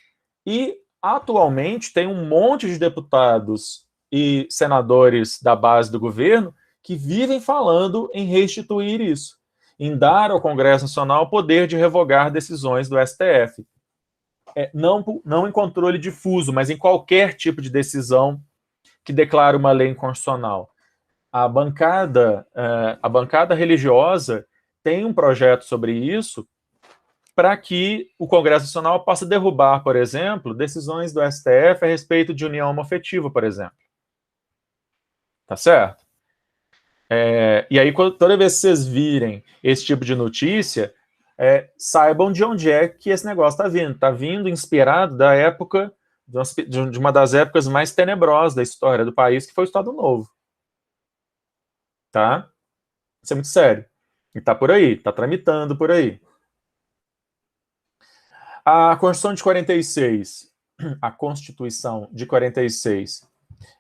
E, atualmente, tem um monte de deputados e senadores da base do governo que vivem falando em restituir isso, em dar ao Congresso Nacional o poder de revogar decisões do STF. Não em controle difuso, mas em qualquer tipo de decisão que declare uma lei inconstitucional. a bancada religiosa tem um projeto sobre isso para que o Congresso Nacional possa derrubar, por exemplo, decisões do STF a respeito de união homoafetiva, por exemplo. Tá certo? E aí, toda vez que vocês virem esse tipo de notícia, saibam de onde é que esse negócio está vindo. Está vindo inspirado da época, de uma das épocas mais tenebrosas da história do país, que foi o Estado Novo. Tá? Isso é muito sério. E tá por aí, tá tramitando por aí. A Constituição de 46, a Constituição de 46,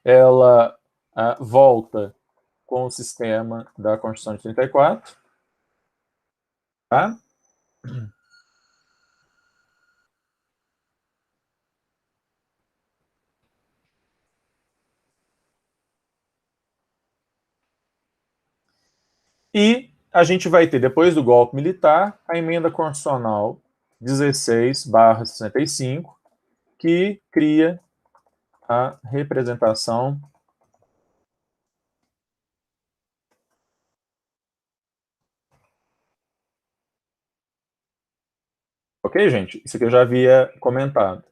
ela volta com o sistema da Constituição de 34, tá? E a gente vai ter, depois do golpe militar, a emenda constitucional 16/65, que cria a representação ok, gente? Isso aqui eu já havia comentado.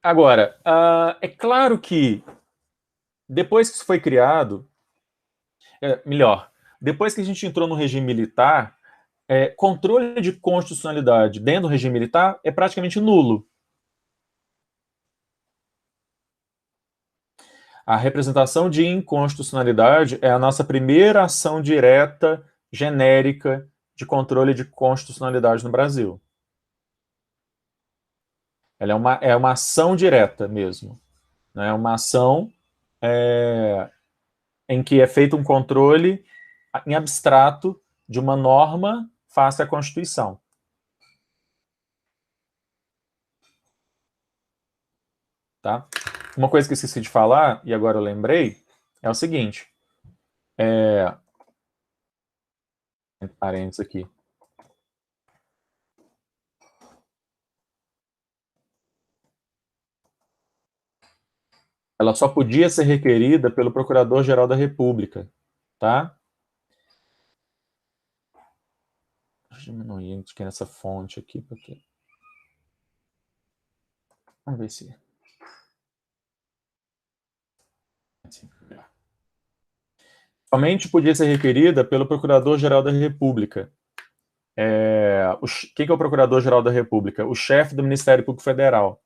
Agora, é claro que depois que isso foi criado, melhor, depois que a gente entrou no regime militar, controle de constitucionalidade dentro do regime militar é praticamente nulo. A representação de inconstitucionalidade é a nossa primeira ação direta, genérica, de controle de constitucionalidade no Brasil. Ela é uma ação direta mesmo. Né? É uma ação em que é feito um controle em abstrato de uma norma face à Constituição. Tá? Uma coisa que eu esqueci de falar, e agora eu lembrei, é o seguinte. Parênteses aqui. Ela só podia ser requerida pelo Procurador-Geral da República. Tá? Deixa eu diminuir aqui nessa fonte aqui. Porque... Vamos ver se... Somente podia ser requerida pelo Procurador-Geral da República. Quem que é o Procurador-Geral da República? O chefe do Ministério Público Federal.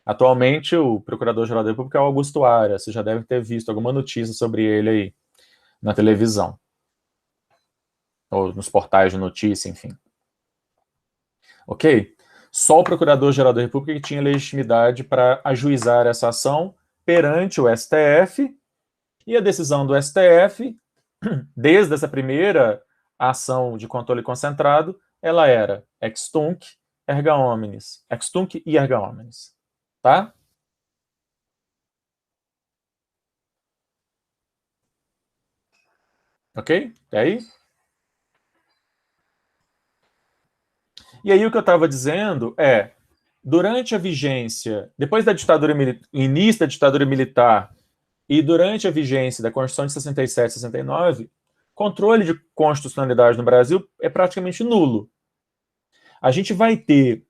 Atualmente, o Procurador-Geral da República é o Augusto Aras. Você já deve ter visto alguma notícia sobre ele aí na televisão. Ou nos portais de notícia, enfim. Ok? Só o Procurador-Geral da República que tinha legitimidade para ajuizar essa ação perante o STF, e a decisão do STF, desde essa primeira ação de controle concentrado, ela era ex tunc, erga omnes. Ex tunc e erga omnes. Tá? Ok? E aí? E aí o que eu estava dizendo durante a vigência, depois da ditadura início da ditadura militar e durante a vigência da Constituição de 67 e 69, controle de constitucionalidade no Brasil é praticamente nulo. A gente vai ter,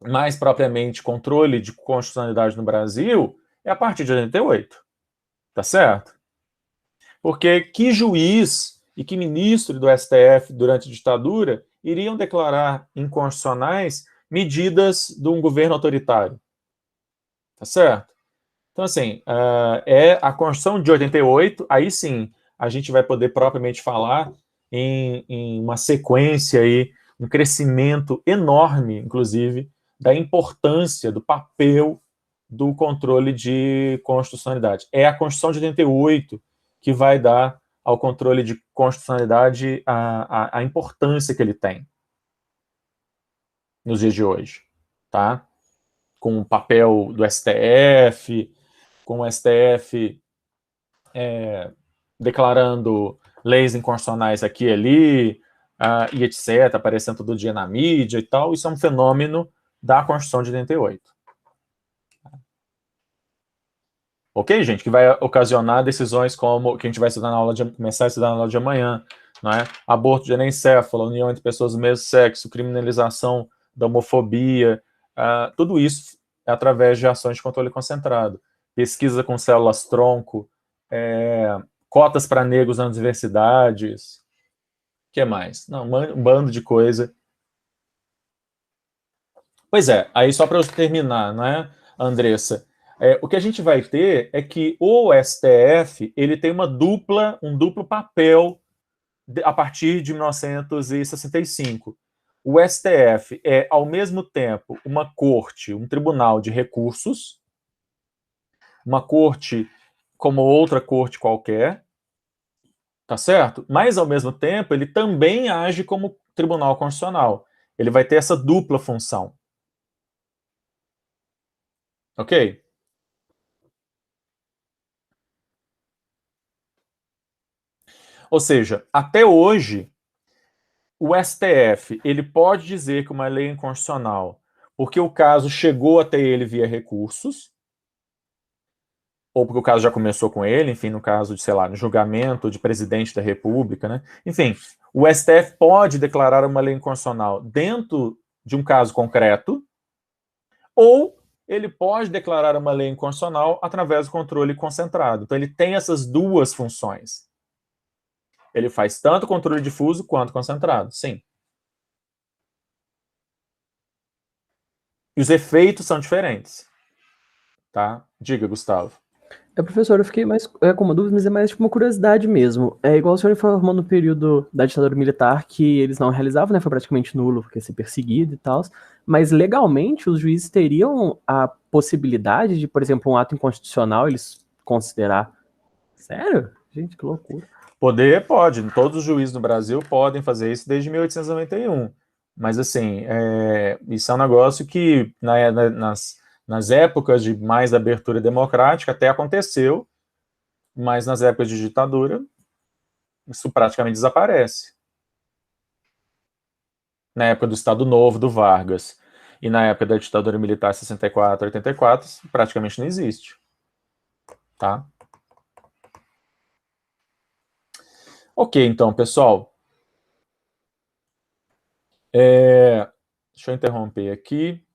mais propriamente, controle de constitucionalidade no Brasil a partir de 88. Tá certo? Porque que juiz e que ministro do STF durante a ditadura iriam declarar inconstitucionais medidas de um governo autoritário? Tá certo? Então, assim, a Constituição de 88, aí sim, a gente vai poder propriamente falar em uma sequência aí, um crescimento enorme, inclusive, da importância, do papel do controle de constitucionalidade. É a Constituição de 88 que vai dar ao controle de constitucionalidade a importância que ele tem nos dias de hoje, tá? Com o papel do STF, com o STF declarando leis inconstitucionais aqui e ali, e etc., aparecendo todo dia na mídia e tal. Isso é um fenômeno da Constituição de 88. Ok, gente? Que vai ocasionar decisões como que a gente vai estudar na aula de, começar a estudar na aula de amanhã, não é? Aborto de anencefalo, união entre pessoas do mesmo sexo, criminalização da homofobia, tudo isso é através de ações de controle concentrado. Pesquisa com células-tronco, cotas para negros nas universidades, o que mais? Não, um bando de coisa. Pois é, aí só para eu terminar, não é, Andressa? O que a gente vai ter é que o STF ele tem um duplo papel a partir de 1965. O STF é, ao mesmo tempo, uma corte, um tribunal de recursos, uma corte como outra corte qualquer, tá certo? Mas, ao mesmo tempo, ele também age como tribunal constitucional. Ele vai ter essa dupla função. Ok? Ou seja, até hoje, o STF ele pode dizer que uma lei é inconstitucional porque o caso chegou até ele via recursos, ou porque o caso já começou com ele, enfim, no caso de, sei lá, no julgamento de presidente da República, né? Enfim, o STF pode declarar uma lei inconstitucional dentro de um caso concreto, ou ele pode declarar uma lei inconstitucional através do controle concentrado. Então, ele tem essas duas funções. Ele faz tanto controle difuso quanto concentrado, sim. E os efeitos são diferentes. Tá? Diga, Gustavo. Professor, eu fiquei mais com uma dúvida, mas é mais tipo uma curiosidade mesmo. É igual o senhor informou no período da ditadura militar que eles não realizavam, né? Foi praticamente nulo, porque ia ser perseguido e tal. Mas legalmente os juízes teriam a possibilidade de, por exemplo, um ato inconstitucional eles considerar. Sério? Gente, que loucura. Poder pode. Todos os juízes no Brasil podem fazer isso desde 1891. Mas, assim, isso é um negócio que nas épocas de mais abertura democrática até aconteceu, mas nas épocas de ditadura isso praticamente desaparece. Na época do Estado Novo, do Vargas, e na época da ditadura militar 64, 84, praticamente não existe. Tá? Ok, então, pessoal. Deixa eu interromper aqui.